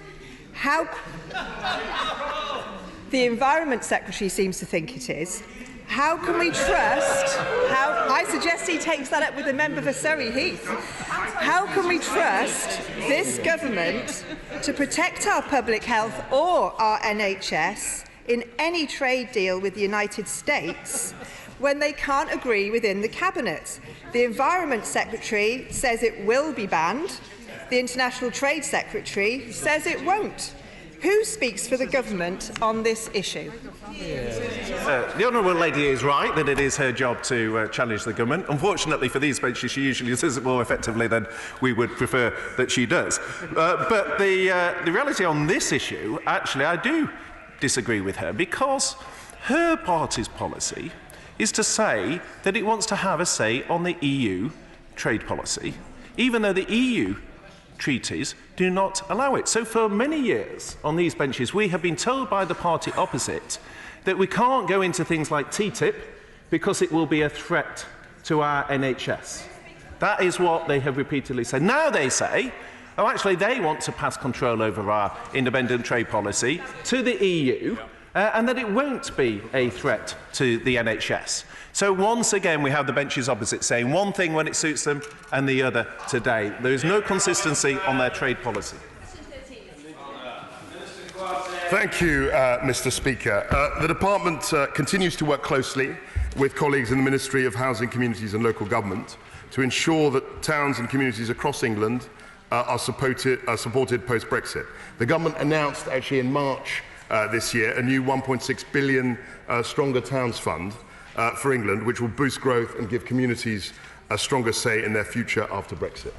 Speaker 13: The Environment Secretary seems to think it is. How can we trust... I suggest he takes that up with the member for Surrey Heath. How can we trust this government to protect our public health or our NHS in any trade deal with the United States when they can't agree within the Cabinet? The Environment Secretary says it will be banned. The International Trade Secretary says it won't. Who speaks for the government on this issue?
Speaker 2: The Honourable Lady is right that it is her job to challenge the government. Unfortunately for these benches, she usually does it more effectively than we would prefer that she does. But the reality on this issue, actually, I do disagree with her, because her party's policy is to say that it wants to have a say on the EU trade policy, even though the EU treaties do not allow it. So for many years on these benches, we have been told by the party opposite that we can't go into things like TTIP because it will be a threat to our NHS. That is what they have repeatedly said. Now they say, oh, actually, they want to pass control over our independent trade policy to the EU, and that it won't be a threat to the NHS. So once again, we have the benches opposite saying one thing when it suits them and the other today. There is no consistency on their trade policy.
Speaker 15: Thank you, Mr. Speaker. The Department continues to work closely with colleagues in the Ministry of Housing, Communities and Local Government to ensure that towns and communities across England are supported post-Brexit. The Government announced actually in March this year a new £1.6 billion Stronger Towns Fund for England, which will boost growth and give communities a stronger say in their future after Brexit.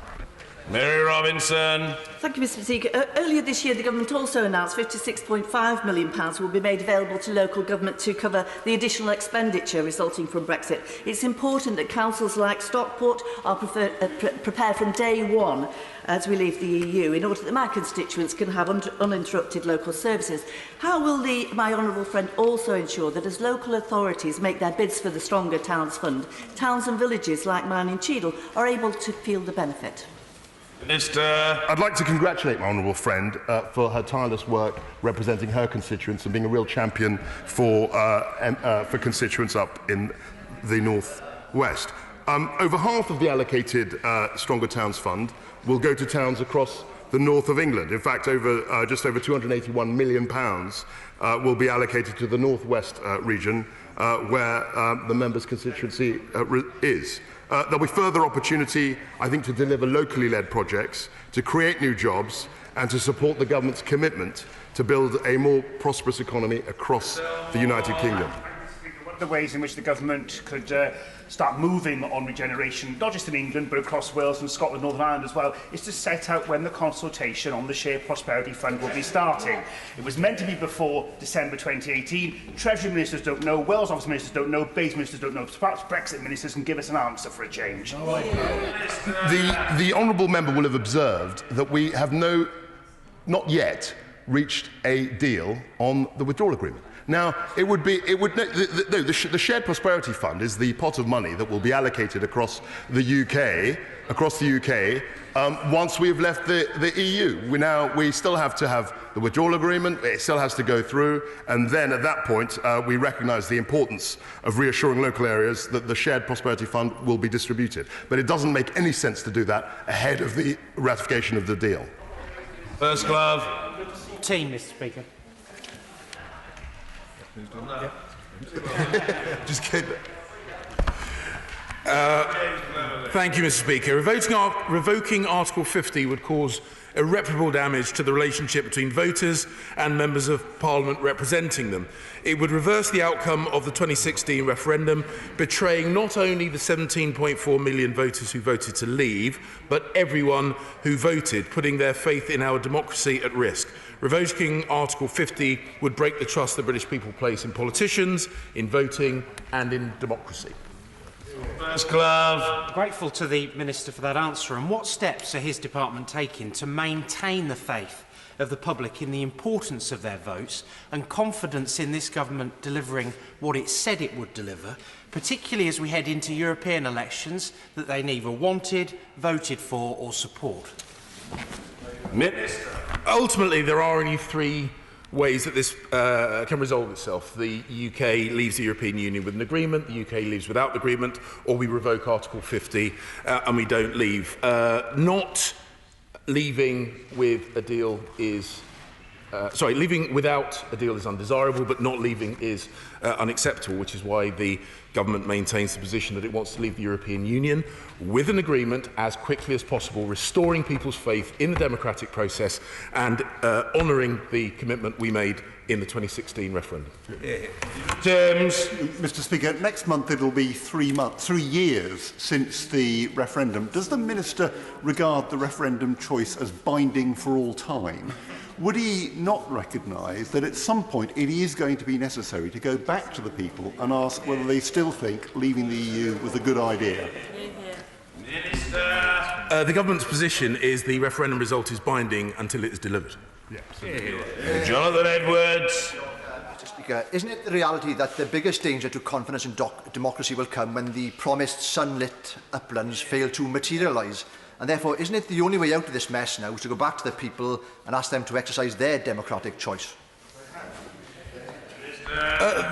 Speaker 3: Mary Robinson.
Speaker 14: Thank you, Mr. Speaker. Earlier this year, the Government also announced £56.5 million will be made available to local government to cover the additional expenditure resulting from Brexit. It's important that councils like Stockport are prepared from day one as we leave the EU, in order that my constituents can have uninterrupted local services. How will my honourable friend also ensure that as local authorities make their bids for the Stronger Towns Fund, towns and villages like mine in Cheadle are able to feel the benefit?
Speaker 15: Minister. I'd like to congratulate my honourable friend for her tireless work representing her constituents and being a real champion for constituents up in the North West. Over half of the allocated Stronger Towns Fund will go to towns across the north of England. In fact, just over £281 million will be allocated to the northwest region, where the member's constituency is. There'll be further opportunity, I think, to deliver locally led projects, to create new jobs, and to support the government's commitment to build a more prosperous economy across the United Kingdom.
Speaker 16: One of the ways in which the government could start moving on regeneration, not just in England but across Wales and Scotland, Northern Ireland as well, is to set out when the consultation on the Shared Prosperity Fund will be starting. It was meant to be before December 2018. Treasury ministers don't know, Wales Office ministers don't know, Base ministers don't know. Perhaps Brexit ministers can give us an answer for a change.
Speaker 15: The honourable member will have observed that we have not yet reached a deal on the withdrawal agreement. Now, the Shared Prosperity Fund is the pot of money that will be allocated across the UK, once we have left the EU. We still have to have the withdrawal agreement, it still has to go through, and then at that point we recognise the importance of reassuring local areas that the Shared Prosperity Fund will be distributed. But it doesn't make any sense to do that ahead of the ratification of the deal.
Speaker 3: First glove.
Speaker 18: Team, Mr. Speaker.
Speaker 15: Just kidding.
Speaker 19: Thank you, Mr. Speaker. Revoking Article 50 would cause irreparable damage to the relationship between voters and members of Parliament representing them. It would reverse the outcome of the 2016 referendum, betraying not only the 17.4 million voters who voted to leave, but everyone who voted, putting their faith in our democracy at risk. Revoking Article 50 would break the trust that British people place in politicians, in voting and in democracy.
Speaker 3: First glove.
Speaker 18: Grateful to the Minister for that answer. And what steps are his department taking to maintain the faith of the public in the importance of their votes and confidence in this government delivering what it said it would deliver, particularly as we head into European elections that they neither wanted, voted for or support?
Speaker 19: Minister. Ultimately, there are only three ways that this can resolve itself. The UK leaves the European Union with an agreement, the UK leaves without an agreement, or we revoke Article 50 and we don't leave. Not leaving with a deal is... leaving without a deal is undesirable, but not leaving is unacceptable, which is why the government maintains the position that it wants to leave the European Union with an agreement as quickly as possible, restoring people's faith in the democratic process and honouring the commitment we made in the 2016 referendum.
Speaker 22: Mr. Speaker, next month it will be 3 years since the referendum. Does the Minister regard the referendum choice as binding for all time? Would he not recognise that at some point it is going to be necessary to go back to the people and ask whether they still think leaving the EU was a good idea?
Speaker 19: The government's position is the referendum result is binding until it is delivered.
Speaker 3: Jonathan Edwards.
Speaker 20: Mr. Speaker, isn't it the reality that the biggest danger to confidence in democracy will come when the promised sunlit uplands fail to materialise? And therefore, isn't it the only way out of this mess now is to go back to the people and ask them to exercise their democratic choice?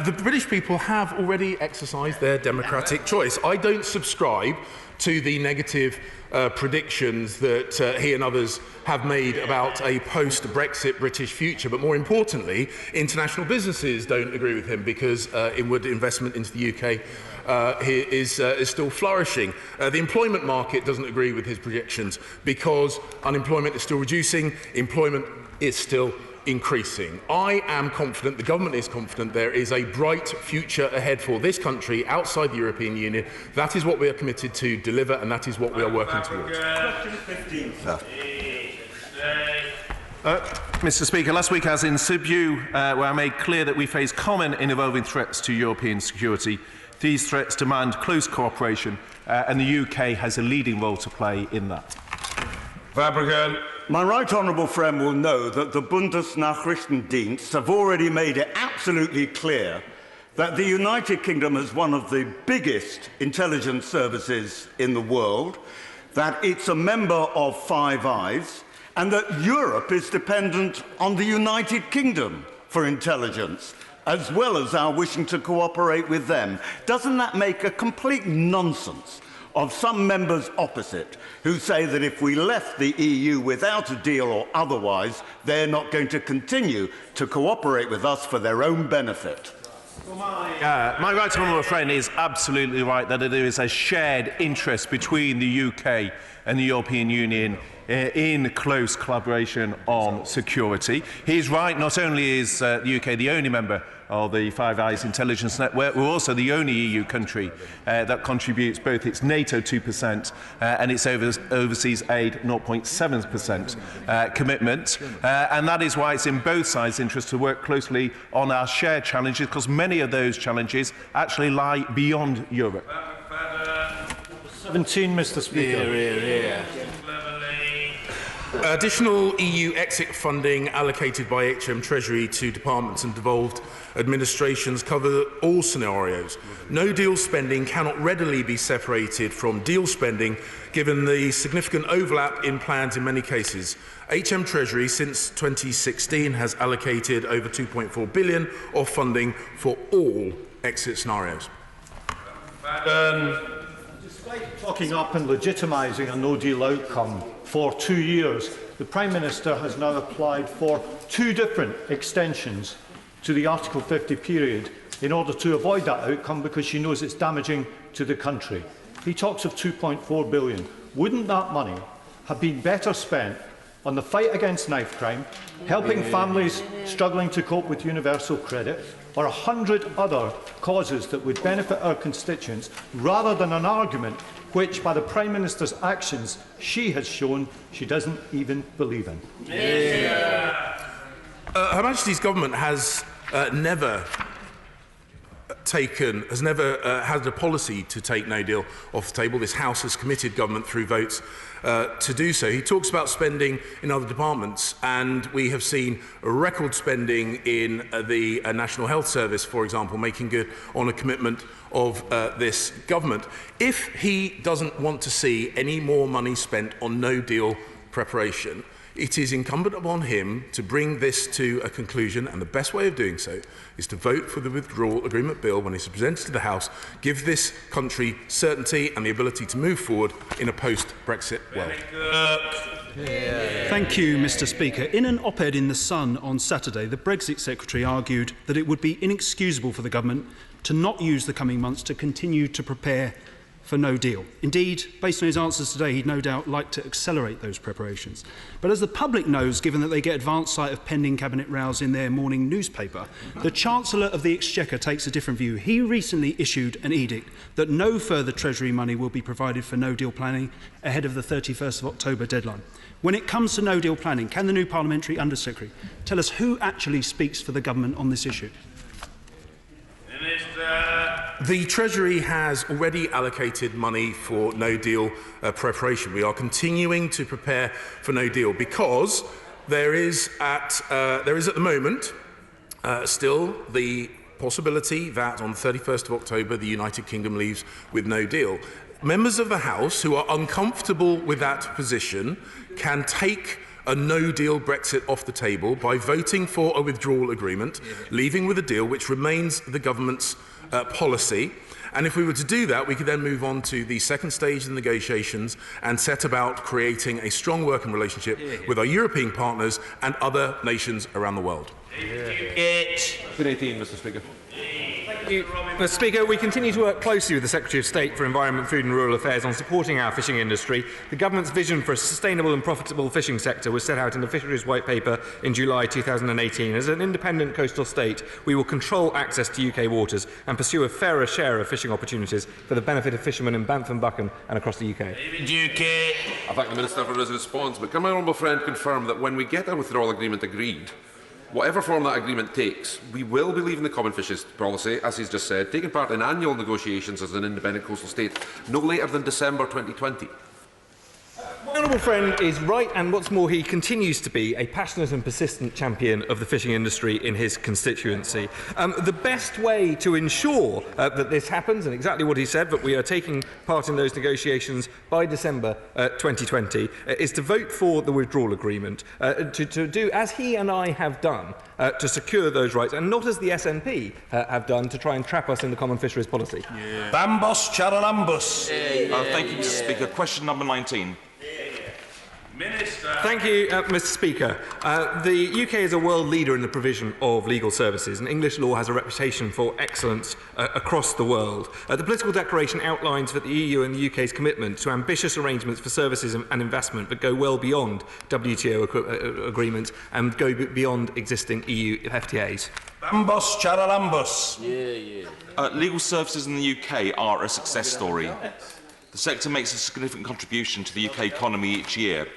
Speaker 19: The British people have already exercised their democratic choice. I don't subscribe to the negative predictions that he and others have made about a post-Brexit British future. But more importantly, international businesses don't agree with him because inward investment into the UK is still flourishing. The employment market doesn't agree with his projections because unemployment is still reducing, employment is still increasing. I am confident, the government is confident, there is a bright future ahead for this country outside the European Union. That is what we are committed to deliver and that is what we are working towards.
Speaker 2: Mr. Speaker, last week I was in Sibiu, where I made clear that we face common and evolving threats to European security. These threats demand close cooperation, and the UK has a leading role to play in that.
Speaker 3: Fabricant.
Speaker 25: My right honourable friend will know that the Bundesnachrichtendienst have already made it absolutely clear that the United Kingdom is one of the biggest intelligence services in the world, that it's a member of Five Eyes, and that Europe is dependent on the United Kingdom for intelligence, as well as our wishing to cooperate with them. Doesn't that make a complete nonsense of some members opposite who say that if we left the EU without a deal or otherwise, they're not going to continue to cooperate with us for their own benefit.
Speaker 2: My right honourable friend is absolutely right that there is a shared interest between the UK and the European Union in close collaboration on security. He is right, not only is the UK the only member of the Five Eyes intelligence network, we're also the only EU country that contributes both its NATO 2% and its overseas aid 0.7% commitment. And that is why it's in both sides' interest to work closely on our shared challenges, because many of those challenges actually lie beyond Europe.
Speaker 1: 17, Mr. Speaker.
Speaker 19: Additional EU exit funding allocated by HM Treasury to departments and devolved administrations cover all scenarios. No deal spending cannot readily be separated from deal spending, given the significant overlap in plans in many cases. HM Treasury, since 2016, has allocated over £2.4 billion of funding for all exit scenarios.
Speaker 1: Despite talking up and legitimising a no-deal outcome for 2 years, the Prime Minister has now applied for 2 different extensions to the Article 50 period in order to avoid that outcome, because she knows it's damaging to the country. He talks of £2.4 billion. Wouldn't that money have been better spent on the fight against knife crime, helping families struggling to cope with universal credit, or 100 other causes that would benefit our constituents, rather than an argument which, by the Prime Minister's actions, she has shown she doesn't even believe in?
Speaker 19: Her Majesty's government has never had a policy to take no deal off the table. This House has committed government through votes to do so. He talks about spending in other departments, and we have seen record spending in the National Health Service, for example, making good on a commitment of this government. If he doesn't want to see any more money spent on no deal preparation, it is incumbent upon him to bring this to a conclusion, and the best way of doing so is to vote for the Withdrawal Agreement Bill when it's presented to the House, give this country certainty and the ability to move forward in a post-Brexit world.
Speaker 4: Thank you, Mr. Speaker. In an op-ed in The Sun on Saturday, the Brexit Secretary argued that it would be inexcusable for the government to not use the coming months to continue to prepare for no deal. Indeed, based on his answers today, he'd no doubt like to accelerate those preparations. But as the public knows, given that they get advance sight of pending cabinet rows in their morning newspaper, the Chancellor of the Exchequer takes a different view. He recently issued an edict that no further Treasury money will be provided for no deal planning ahead of the 31st of October deadline. When it comes to no deal planning, can the new Parliamentary Undersecretary tell us who actually speaks for the government on this issue?
Speaker 19: The Treasury has already allocated money for no deal preparation. We are continuing to prepare for no deal because there is at the moment still the possibility that on the 31st of October the United Kingdom leaves with no deal. Members of the House who are uncomfortable with that position can take a no-deal Brexit off the table by voting for a withdrawal agreement, leaving with a deal which remains the government's policy. And if we were to do that, we could then move on to the second stage of the negotiations and set about creating a strong working relationship with our European partners and other nations around the world.
Speaker 23: Good 18, Mr. Speaker. Thank you, Mr. Speaker. We continue to work closely with the Secretary of State for Environment, Food and Rural Affairs on supporting our fishing industry. The government's vision for a sustainable and profitable fishing sector was set out in the Fisheries White Paper in July 2018. As an independent coastal state, we will control access to UK waters and pursue a fairer share of fishing opportunities for the benefit of fishermen in Banff and Buchan and across the UK.
Speaker 11: I thank the Minister for his response, but can my honourable friend confirm that when we get a withdrawal agreement agreed, whatever form that agreement takes, we will be leaving the common fisheries policy, as he's just said, taking part in annual negotiations as an independent coastal state no later than December 2020?
Speaker 25: My
Speaker 23: honourable friend is right, and what's more, he continues to be a passionate and persistent champion of the fishing industry in his constituency. The best way to ensure that this happens, and exactly what he said, that we are taking part in those negotiations by December 2020, is to vote for the withdrawal agreement, to do as he and I have done to secure those rights, and not as the SNP have done to try and trap us in the common fisheries policy.
Speaker 3: Yeah. Bambos charalambos.
Speaker 5: Thank you, Mr. Speaker. Question number 19.
Speaker 23: Minister. Thank you, Mr. Speaker. The UK is a world leader in the provision of legal services, and English law has a reputation for excellence across the world. The political declaration outlines that the EU and the UK's commitment to ambitious arrangements for services and investment that go well beyond WTO agreements and go beyond existing EU FTAs.
Speaker 3: Bambos charalambos.
Speaker 5: Legal services in the UK are a success story. The sector makes a significant contribution to the UK economy each year.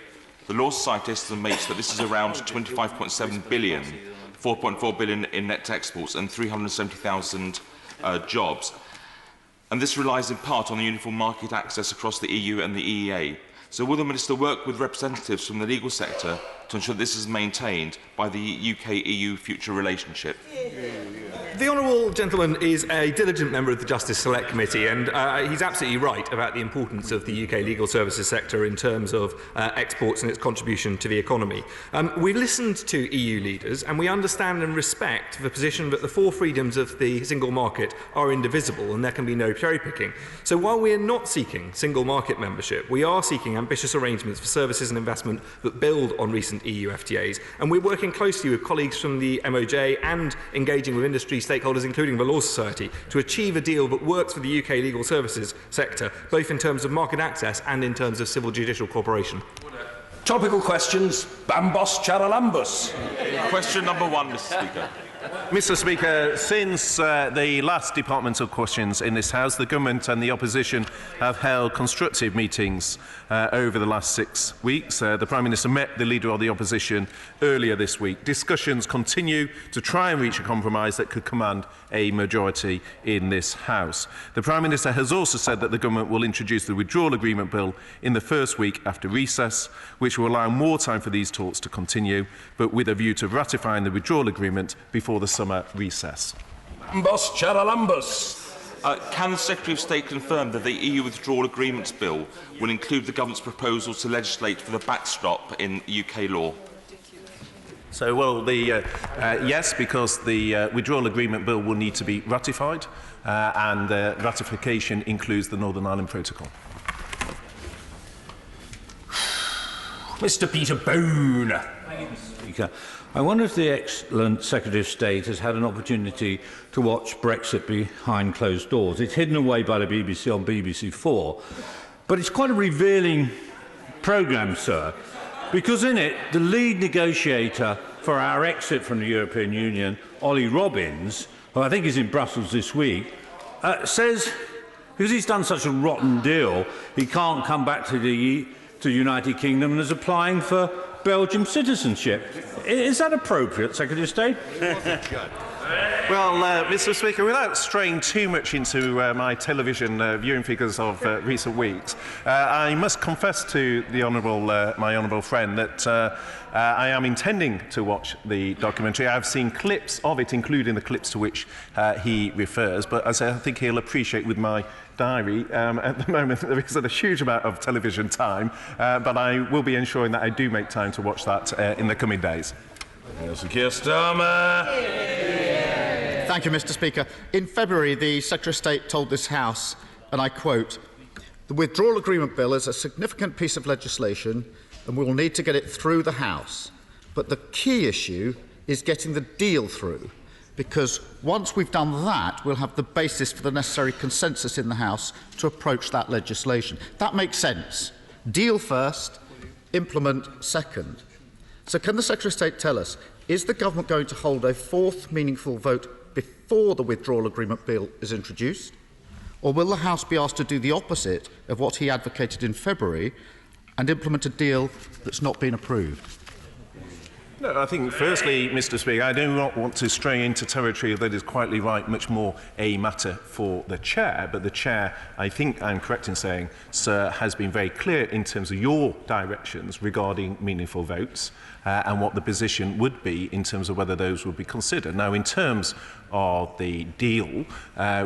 Speaker 5: The Law Society estimates that this is around 25.7 billion, 4.4 billion in net exports and 370,000 jobs. And this relies in part on the uniform market access across the EU and the EEA. So will the Minister work with representatives from the legal sector to ensure this is maintained by the UK-EU future relationship?
Speaker 23: The honourable gentleman is a diligent member of the Justice Select Committee, and he's absolutely right about the importance of the UK legal services sector in terms of exports and its contribution to the economy. We've listened to EU leaders, and we understand and respect the position that the four freedoms of the single market are indivisible and there can be no cherry-picking. So while we are not seeking single market membership, we are seeking ambitious arrangements for services and investment that build on recent EU FTAs, and we're working closely with colleagues from the MOJ and engaging with industry stakeholders, including the Law Society, to achieve a deal that works for the UK legal services sector, both in terms of market access and in terms of civil judicial cooperation.
Speaker 3: Topical questions. Bambos charalambos.
Speaker 5: Question number 1, Mr. Speaker.
Speaker 2: Mr. Speaker, since the last departmental questions in this House, the Government and the Opposition have held constructive meetings over the last 6 weeks. The Prime Minister met the Leader of the Opposition earlier this week. Discussions continue to try and reach a compromise that could command a majority in this House. The Prime Minister has also said that the Government will introduce the Withdrawal Agreement Bill in the first week after recess, which will allow more time for these talks to continue, but with a view to ratifying the Withdrawal Agreement before the summer recess.
Speaker 3: Bambos charalambos.
Speaker 5: Can the Secretary of State confirm that the EU Withdrawal Agreements Bill will include the Government's proposal to legislate for the backstop in UK law?
Speaker 2: So, well, yes, because the Withdrawal Agreement Bill will need to be ratified, and ratification includes the Northern Ireland Protocol.
Speaker 3: Mr. Peter Bone.
Speaker 6: Thank you, Mr. Speaker. I wonder if the excellent Secretary of State has had an opportunity to watch Brexit behind closed doors. It's hidden away by the BBC on BBC4, but it's quite a revealing programme, sir, because in it, the lead negotiator for our exit from the European Union, Ollie Robbins, who I think is in Brussels this week, says because he's done such a rotten deal, he can't come back to the United Kingdom and is applying for Belgian citizenship. Is that appropriate, Secretary of State?
Speaker 2: Well, Mr. Speaker, without straying too much into my television viewing figures of recent weeks, I must confess to the my honourable friend that I am intending to watch the documentary. I've seen clips of it, including the clips to which he refers, but as I think he'll appreciate with my diary, at the moment there isn't a huge amount of television time, but I will be ensuring that I do make time to watch that in the coming days.
Speaker 3: Keir Starmer.
Speaker 7: Thank you, Mr. Speaker. In February, the Secretary of State told this House, and I quote, "The Withdrawal Agreement Bill is a significant piece of legislation and we will need to get it through the House. But the key issue is getting the deal through, because once we've done that, we'll have the basis for the necessary consensus in the House to approach that legislation." That makes sense. Deal first, implement second. So can the Secretary of State tell us, is the Government going to hold a fourth meaningful vote before the Withdrawal Agreement Bill is introduced? Or will the House be asked to do the opposite of what he advocated in February and implement a deal that's not been approved?
Speaker 2: No, I think, firstly, Mr. Speaker, I do not want to stray into territory that is quietly right, much more a matter for the Chair. But the Chair, I think I'm correct in saying, sir, has been very clear in terms of your directions regarding meaningful votes and what the position would be in terms of whether those would be considered. Now, in terms of the deal,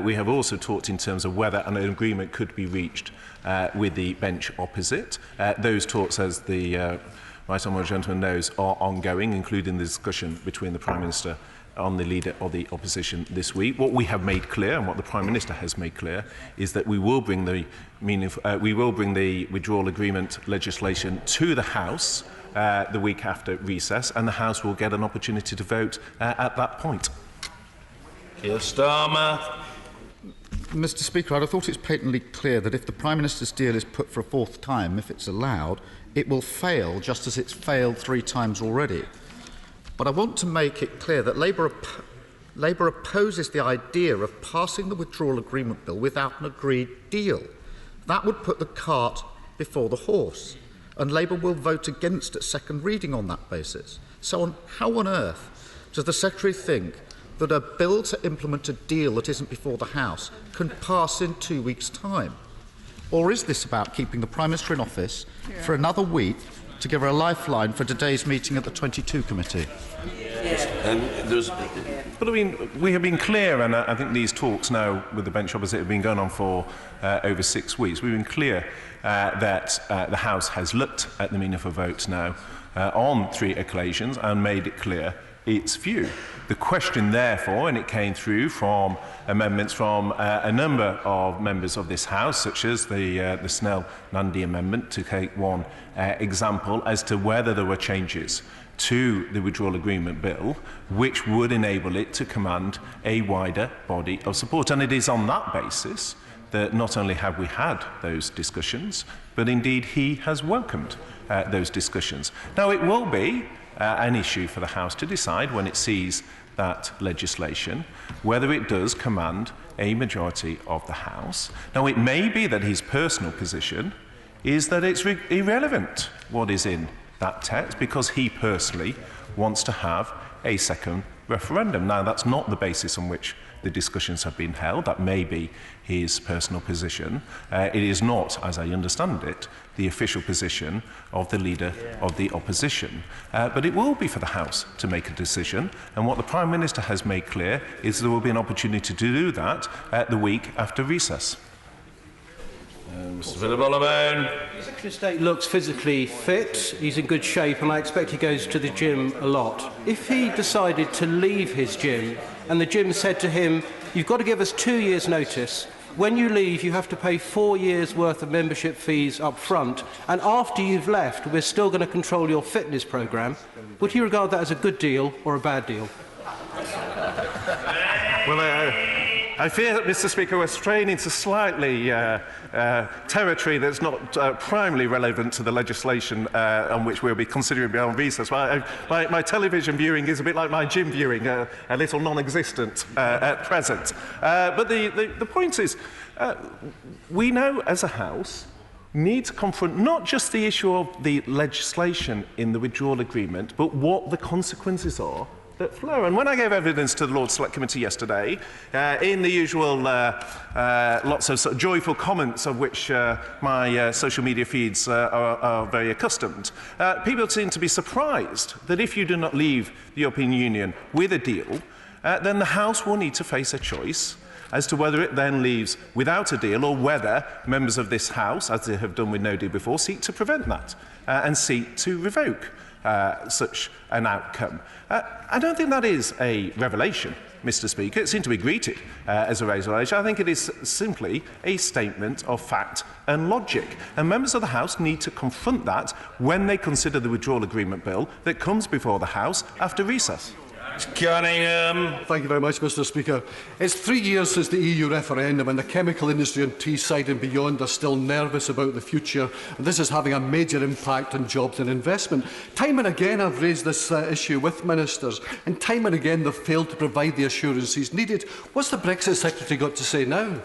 Speaker 2: we have also talked in terms of whether an agreement could be reached with the bench opposite. Those talks, as the right honourable gentleman knows, are ongoing, including the discussion between the Prime Minister and the Leader of the Opposition this week. What we have made clear, and what the Prime Minister has made clear, is that we will bring the withdrawal agreement legislation to the House the week after recess, and the House will get an opportunity to vote at that point.
Speaker 3: Keir Starmer.
Speaker 7: Mr. Speaker, I'd have thought it's patently clear that if the Prime Minister's deal is put for a fourth time, if it's allowed, it will fail just as it's failed 3 times already. But I want to make it clear that Labour opposes the idea of passing the Withdrawal Agreement Bill without an agreed deal. That would put the cart before the horse, and Labour will vote against at second reading on that basis. So how on earth does the Secretary think that a bill to implement a deal that isn't before the House can pass in 2 weeks' time? Or is this about keeping the Prime Minister in office for another week to give her a lifeline for today's meeting at the 22 Committee?
Speaker 2: But I mean, we have been clear, and I think these talks now with the bench opposite have been going on for over 6 weeks. We've been clear that the House has looked at the meaningful votes now on 3 occasions and made it clear its view. The question, therefore, and it came through from amendments from a number of members of this House, such as the Snell-Nandy amendment, to take one example, as to whether there were changes to the Withdrawal Agreement Bill which would enable it to command a wider body of support. And it is on that basis that not only have we had those discussions, but indeed he has welcomed those discussions. Now, it will be an issue for the House to decide when it sees that legislation whether it does command a majority of the House. Now, it may be that his personal position is that it's irrelevant what is in that text because he personally wants to have a second referendum. Now, that's not the basis on which the discussions have been held. That may be his personal position. It is not, as I understand it, the official position of the Leader of the Opposition. But it will be for the House to make a decision, and what the Prime Minister has made clear is there will be an opportunity to do that the week after recess.
Speaker 3: Mr. Philip-Holloway.
Speaker 8: The Secretary of State looks physically fit, he's in good shape, and I expect he goes to the gym a lot. If he decided to leave his gym and the gym said to him, you've got to give us 2 years' notice, when you leave you have to pay 4 years' worth of membership fees up front, and after you've left we're still going to control your fitness programme, would you regard that as a good deal or a bad deal?
Speaker 2: Well, I fear that, Mr. Speaker, we're straying into slightly territory that's not primarily relevant to the legislation on which we'll be considering beyond recess. My television viewing is a bit like my gym viewing, a little non-existent at present. But the point is, we now, as a House, need to confront not just the issue of the legislation in the withdrawal agreement, but what the consequences are that flow. And when I gave evidence to the Lord Select Committee yesterday, in the usual lots of, sort of joyful comments of which my social media feeds are very accustomed, people seem to be surprised that if you do not leave the European Union with a deal, then the House will need to face a choice as to whether it then leaves without a deal or whether members of this House, as they have done with no deal before, seek to prevent that and seek to revoke such an outcome. I don't think that is a revelation, Mr. Speaker. It seemed to be greeted as a revelation. I think it is simply a statement of fact and logic. And members of the House need to confront that when they consider the Withdrawal Agreement Bill that comes before the House after recess.
Speaker 9: Thank you very much, Mr. Speaker. It's 3 years since the EU referendum, and the chemical industry on Teesside and beyond are still nervous about the future, and this is having a major impact on jobs and investment. Time and again I've raised this issue with ministers, and time and again they've failed to provide the assurances needed. What's the Brexit Secretary got to say now?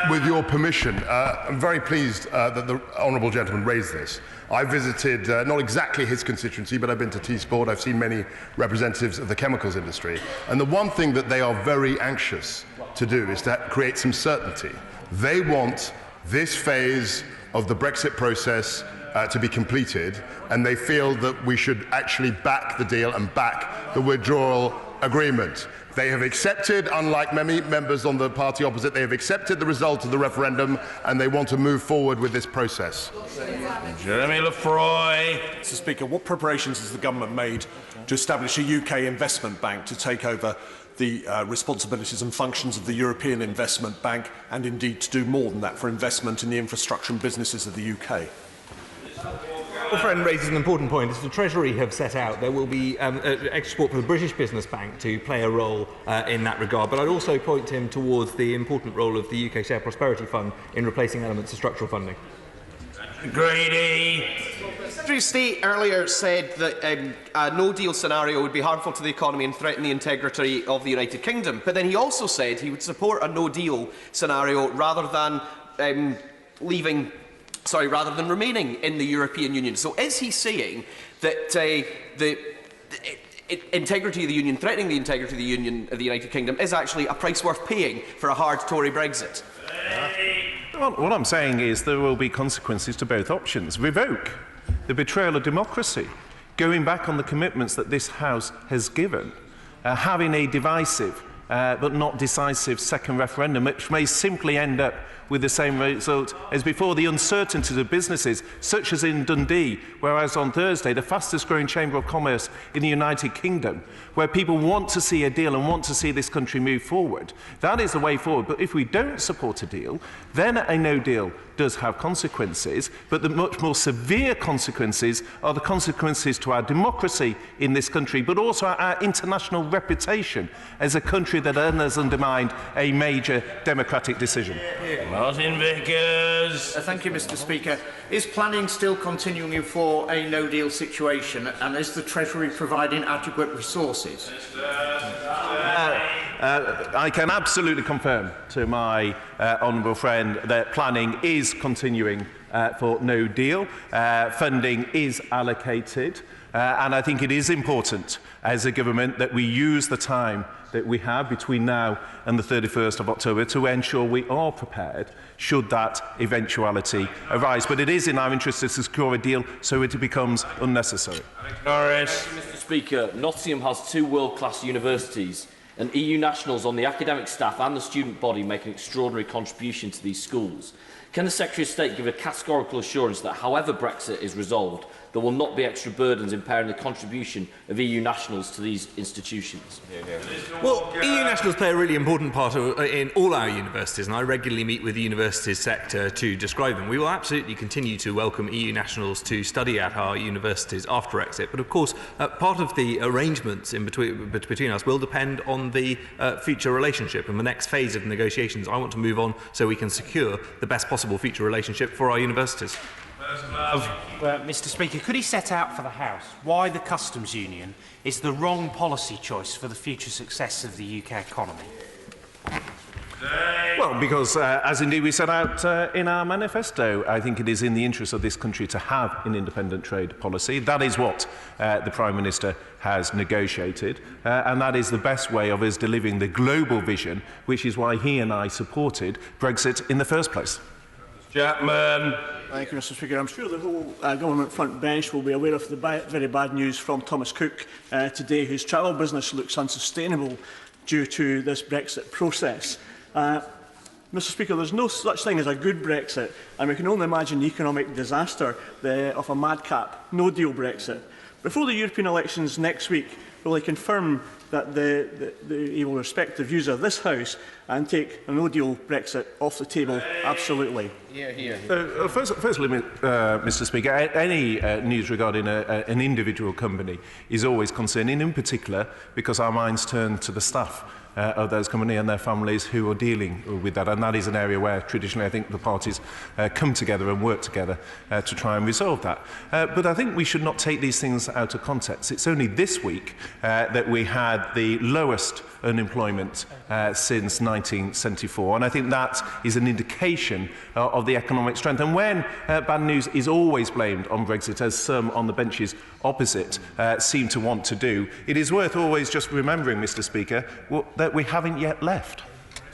Speaker 15: With your permission, I'm very pleased that the honourable gentleman raised this. I visited not exactly his constituency, but I've been to T-Sport. I've seen many representatives of the chemicals industry. And the one thing that they are very anxious to do is to create some certainty. They want this phase of the Brexit process to be completed, and they feel that we should actually back the deal and back the withdrawal agreement. They have accepted, unlike many members on the party opposite, they have accepted the result of the referendum, and they want to move forward with this process.
Speaker 3: Jeremy Lefroy.
Speaker 10: Mr. Speaker, what preparations has the government made to establish a UK investment bank to take over the responsibilities and functions of the European Investment Bank, and indeed to do more than that for investment in the infrastructure and businesses of the UK?
Speaker 23: My friend raises an important point. As the Treasury have set out, there will be extra support for the British Business Bank to play a role in that regard. But I'd also point him towards the important role of the UK Share Prosperity Fund in replacing elements of structural funding.
Speaker 3: Grady.
Speaker 12: Secretary of State earlier said that a no-deal scenario would be harmful to the economy and threaten the integrity of the United Kingdom. But then he also said he would support a no-deal scenario rather than rather than remaining in the European Union. So is he saying that the integrity of the Union, threatening the integrity of the Union of the United Kingdom, is actually a price worth paying for a hard Tory Brexit?
Speaker 2: Well, what I'm saying is there will be consequences to both options. Revoke, the betrayal of democracy, going back on the commitments that this House has given, having a divisive but not decisive second referendum, which may simply end up with the same result as before. The uncertainties of businesses, such as in Dundee, whereas on Thursday, the fastest growing Chamber of Commerce in the United Kingdom, where people want to see a deal and want to see this country move forward. That is the way forward. But if we don't support a deal, then a no deal does have consequences, but the much more severe consequences are the consequences to our democracy in this country, but also our international reputation as a country that has undermined a major democratic decision.
Speaker 3: Martin Vickers.
Speaker 17: Thank you, Mr. Speaker. Is planning still continuing for a no-deal situation, and is the Treasury providing adequate resources?
Speaker 2: I can absolutely confirm to my honourable friend that planning is continuing for no deal. Funding is allocated, and I think it is important as a government that we use the time that we have between now and the 31st of October to ensure we are prepared should that eventuality arise. But it is in our interest to secure a deal so it becomes unnecessary.
Speaker 3: Norris.
Speaker 21: Mr. Speaker, Nottingham has 2 world-class universities, and EU nationals on the academic staff and the student body make an extraordinary contribution to these schools. Can the Secretary of State give a categorical assurance that, however Brexit is resolved, there will not be extra burdens impairing the contribution of EU nationals to these institutions?
Speaker 23: Well, EU nationals play a really important part in all our universities, and I regularly meet with the universities sector to describe them. We will absolutely continue to welcome EU nationals to study at our universities after Brexit, but of course, part of the arrangements between us will depend on the future relationship and the next phase of negotiations. I want to move on so we can secure the best possible future relationship for our universities.
Speaker 18: Mr. Speaker, could he set out for the House why the customs union is the wrong policy choice for the future success of the UK economy?
Speaker 2: Well, because, as indeed we set out in our manifesto, I think it is in the interest of this country to have an independent trade policy. That is what the Prime Minister has negotiated, and that is the best way of us delivering the global vision, which is why he and I supported Brexit in the first place.
Speaker 3: Chapman.
Speaker 24: Thank you, Mr. Speaker. I'm sure the whole government front bench will be aware of the very bad news from Thomas Cook today, whose travel business looks unsustainable due to this Brexit process. Mr. Speaker, there's no such thing as a good Brexit, and we can only imagine the economic disaster of a madcap no-deal Brexit. Before the European elections next week, will he confirm that he will respect the views of this House and take a no-deal Brexit off the table? Absolutely.
Speaker 2: Firstly, Mr. Speaker, any news regarding an individual company is always concerning, in particular because our minds turn to the staff of those companies and their families who are dealing with that. And that is an area where traditionally I think the parties come together and work together to try and resolve that. But I think we should not take these things out of context. It's only this week that we had the lowest unemployment since 1974, and I think that is an indication of the economic strength. And when bad news is always blamed on Brexit, as some on the benches opposite seem to want to do, it is worth always just remembering, Mr. Speaker, that we haven't yet left.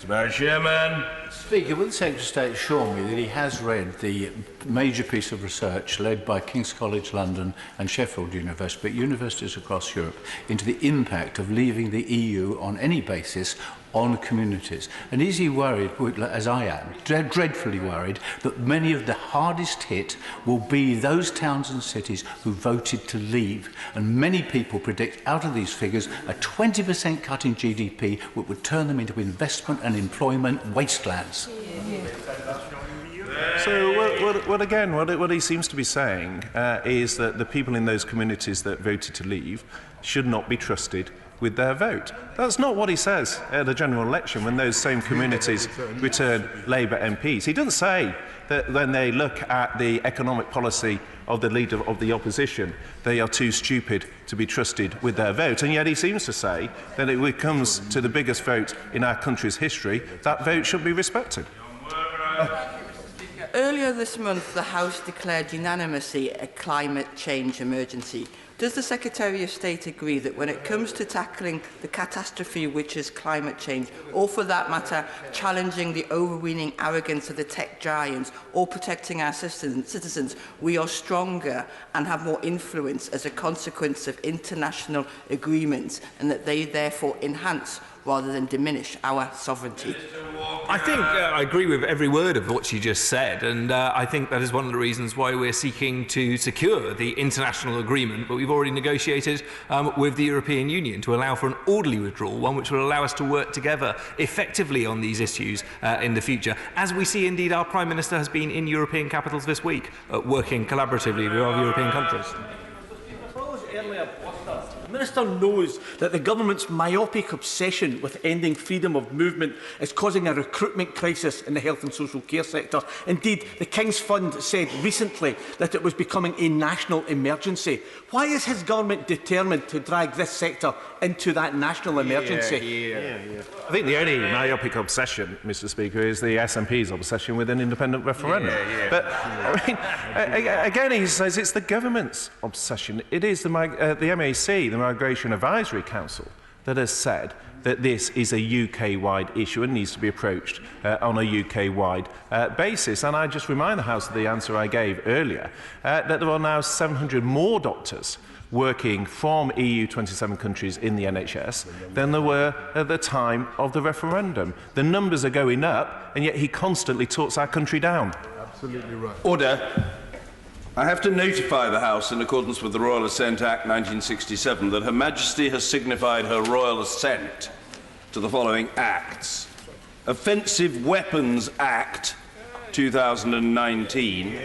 Speaker 3: Mr. Chairman.
Speaker 13: Speaker, will the Secretary of State assure me that he has read the major piece of research led by King's College London and Sheffield University, but universities across Europe, into the impact of leaving the EU on any basis on communities? And is he worried, as I am, dreadfully worried, that many of the hardest hit will be those towns and cities who voted to leave? And many people predict out of these figures a 20% cut in GDP, which would turn them into investment and employment wastelands.
Speaker 2: So, again, what he seems to be saying is that the people in those communities that voted to leave should not be trusted with their vote. That's not what he says at the general election when those same communities return Labour MPs. He doesn't say that when they look at the economic policy of the leader of the opposition, they are too stupid to be trusted with their vote. And yet he seems to say that when it comes to the biggest vote in our country's history, that vote should be respected.
Speaker 14: Earlier this month, the House declared unanimously a climate change emergency. Does the Secretary of State agree that when it comes to tackling the catastrophe which is climate change, or for that matter, challenging the overweening arrogance of the tech giants, or protecting our citizens, we are stronger and have more influence as a consequence of international agreements, and that they therefore enhance rather than diminish our sovereignty?
Speaker 23: I think I agree with every word of what she just said, and I think that is one of the reasons why we're seeking to secure the international agreement that we've already negotiated with the European Union to allow for an orderly withdrawal, one which will allow us to work together effectively on these issues in the future, as we see indeed our Prime Minister has been in European capitals this week, working collaboratively with our European countries.
Speaker 24: The Minister knows that the government's myopic obsession with ending freedom of movement is causing a recruitment crisis in the health and social care sector. Indeed, the King's Fund said recently that it was becoming a national emergency. Why is his government determined to drag this sector into that national emergency?
Speaker 2: I think the only myopic obsession, Mr. Speaker, is the SNP's obsession with an independent referendum. But I mean, again, he says it's the government's obsession. It is the MAC, the Migration Advisory Council, that has said that this is a UK-wide issue and needs to be approached on a UK-wide basis. And I just remind the House of the answer I gave earlier, that there are now 700 more doctors working from EU 27 countries in the NHS than there were at the time of the referendum. The numbers are going up, and yet he constantly talks our country down.
Speaker 10: Absolutely right.
Speaker 3: Order. I have to notify the House, in accordance with the Royal Assent Act 1967, that Her Majesty has signified her royal assent to the following acts. Offensive Weapons Act 2019,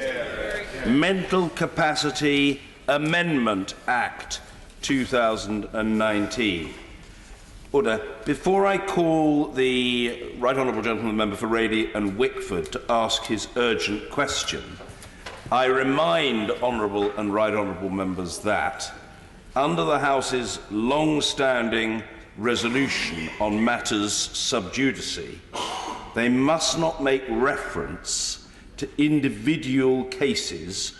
Speaker 3: Mental Capacity Amendment Act 2019. Order. Before I call the Right Honourable Gentleman Member for Raleigh and Wickford to ask his urgent question, I remind Honourable and Right Honourable Members that, under the House's long-standing resolution on matters sub judice, they must not make reference to individual cases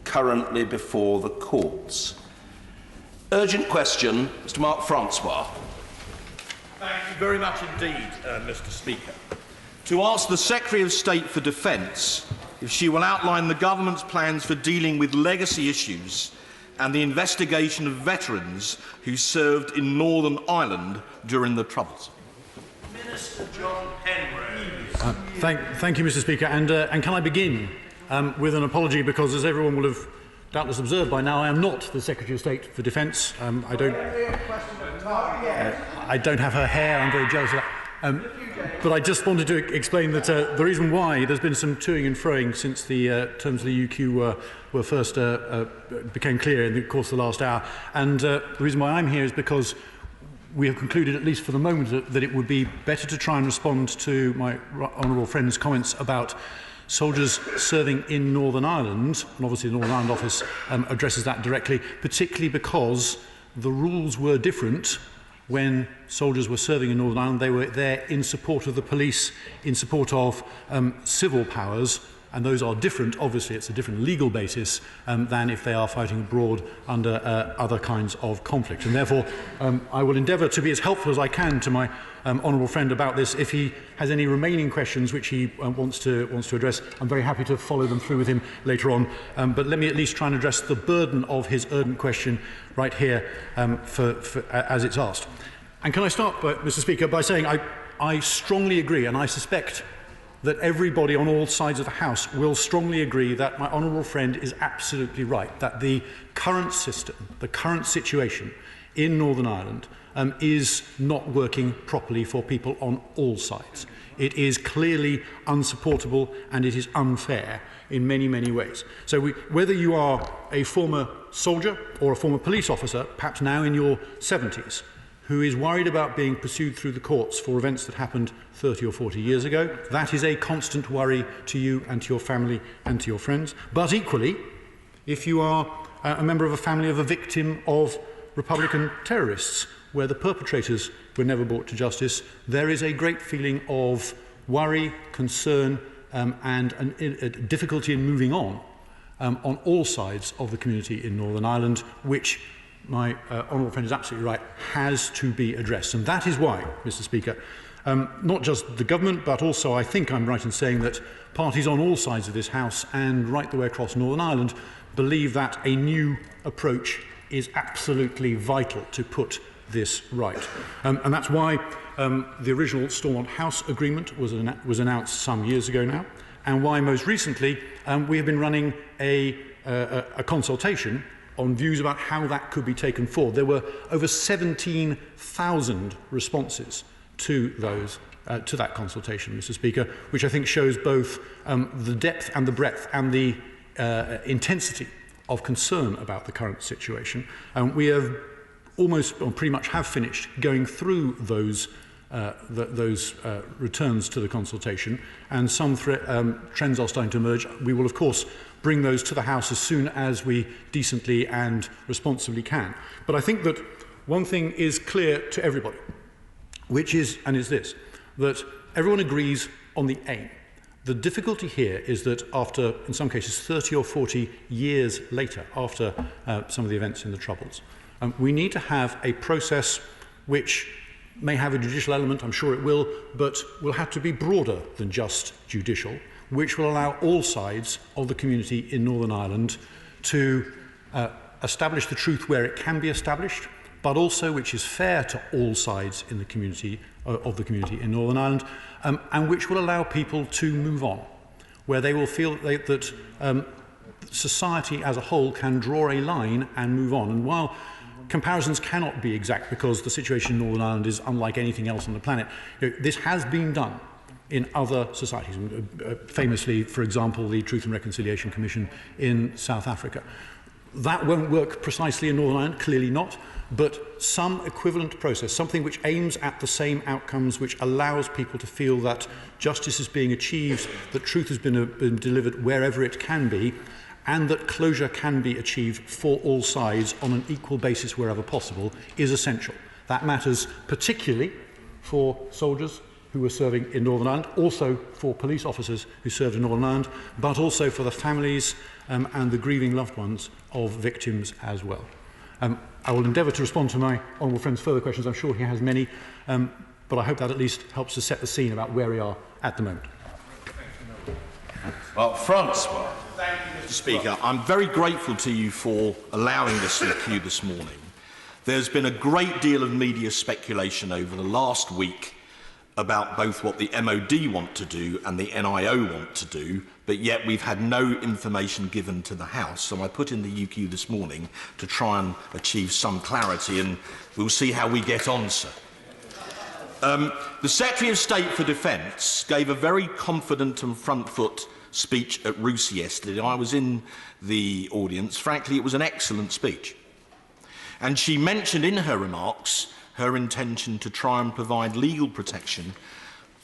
Speaker 3: currently before the courts. Urgent question, Mr. Mark Francois.
Speaker 16: Thank you very much indeed, Mr. Speaker. To ask the Secretary of State for Defence if she will outline the government's plans for dealing with legacy issues and the investigation of veterans who served in Northern Ireland during the Troubles. Minister John Penrose.
Speaker 20: Thank you, Mr. Speaker. And can I begin with an apology, because as everyone will have doubtless observed by now, I am not the Secretary of State for Defence. I don't have her hair. I'm very jealous of that. But I just wanted to explain that the reason why there's been some toing and froing since the terms of the UQ were first became clear in the course of the last hour, and the reason why I'm here is because we have concluded, at least for the moment, that it would be better to try and respond to my honourable friend's comments about soldiers serving in Northern Ireland, and obviously the Northern Ireland Office addresses that directly, particularly because the rules were different when soldiers were serving in Northern Ireland. They were there in support of the police, in support of civil powers, and those are different. Obviously, it's a different legal basis than if they are fighting abroad under other kinds of conflict. And therefore, I will endeavour to be as helpful as I can to my honourable friend about this. If he has any remaining questions which he wants to address, I'm very happy to follow them through with him later on. But let me at least try and address the burden of his urgent question right here as it's asked. And can I start, Mr. Speaker, by saying I strongly agree, and I suspect that everybody on all sides of the House will strongly agree that my honourable friend is absolutely right, that the current system, the current situation in Northern Ireland is not working properly for people on all sides. It is clearly unsupportable and it is unfair in many, many ways. So whether you are a former soldier or a former police officer, perhaps now in your 70s, who is worried about being pursued through the courts for events that happened 30 or 40 years ago, that is a constant worry to you and to your family and to your friends. But equally, if you are a member of a family of a victim of Republican terrorists, where the perpetrators were never brought to justice, there is a great feeling of worry, concern, and a difficulty in moving on all sides of the community in Northern Ireland, which my honourable friend is absolutely right, has to be addressed. And that is why, Mr. Speaker, not just the government, but also I think I'm right in saying that parties on all sides of this House and right the way across Northern Ireland believe that a new approach is absolutely vital to put this right. And that's why the original Stormont House Agreement was announced some years ago now, and why most recently we have been running a consultation on views about how that could be taken forward. There were over 17,000 responses to that consultation, Mr. Speaker, which I think shows both the depth and the breadth and the intensity of concern about the current situation. We have almost, or pretty much have finished going through those returns to the consultation, and some trends are starting to emerge. We will, of course, bring those to the House as soon as we decently and responsibly can. But I think that one thing is clear to everybody, which is this, that everyone agrees on the aim. The difficulty here is that after, in some cases, 30 or 40 years later, after some of the events in the Troubles, we need to have a process which may have a judicial element, I'm sure it will, but will have to be broader than just judicial, which will allow all sides of the community in Northern Ireland to establish the truth where it can be established, but also which is fair to all sides in the community of the community in Northern Ireland, and which will allow people to move on, where they will feel that society as a whole can draw a line and move on. And while comparisons cannot be exact because the situation in Northern Ireland is unlike anything else on the planet, this has been done in other societies, famously, for example, the Truth and Reconciliation Commission in South Africa. That won't work precisely in Northern Ireland, clearly not, but some equivalent process, something which aims at the same outcomes, which allows people to feel that justice is being achieved, that truth has been delivered wherever it can be, and that closure can be achieved for all sides on an equal basis wherever possible, is essential. That matters particularly for soldiers who were serving in Northern Ireland, also for police officers who served in Northern Ireland, but also for the families and the grieving loved ones of victims as well. I will endeavour to respond to my honourable friend's further questions. I'm sure he has many, but I hope that at least helps to set the scene about where we are at the moment.
Speaker 16: Well, Francois, Mr. Speaker, I'm very grateful to you for allowing this in the queue this morning. There's been a great deal of media speculation over the last week about both what the MOD want to do and the NIO want to do, but yet we've had no information given to the House. So I put in the UQ this morning to try and achieve some clarity, and we'll see how we get on, sir. The Secretary of State for Defence gave a very confident and front-foot speech at Roos yesterday. I was in the audience. Frankly, it was an excellent speech. And she mentioned in her remarks her intention to try and provide legal protection,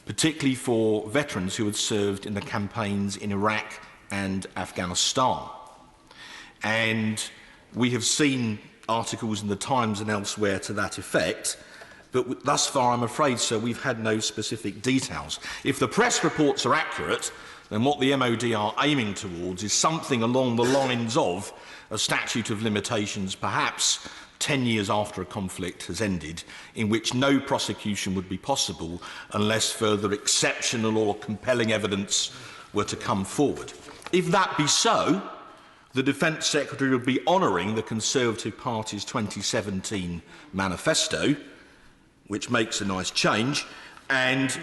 Speaker 16: particularly for veterans who had served in the campaigns in Iraq and Afghanistan. And we have seen articles in the Times and elsewhere to that effect, but thus far, I'm afraid, sir, we've had no specific details. If the press reports are accurate, then what the MOD are aiming towards is something along the lines of a statute of limitations, perhaps 10 years after a conflict has ended, in which no prosecution would be possible unless further exceptional or compelling evidence were to come forward. If that be so, the Defence Secretary would be honouring the Conservative Party's 2017 manifesto, which makes a nice change, and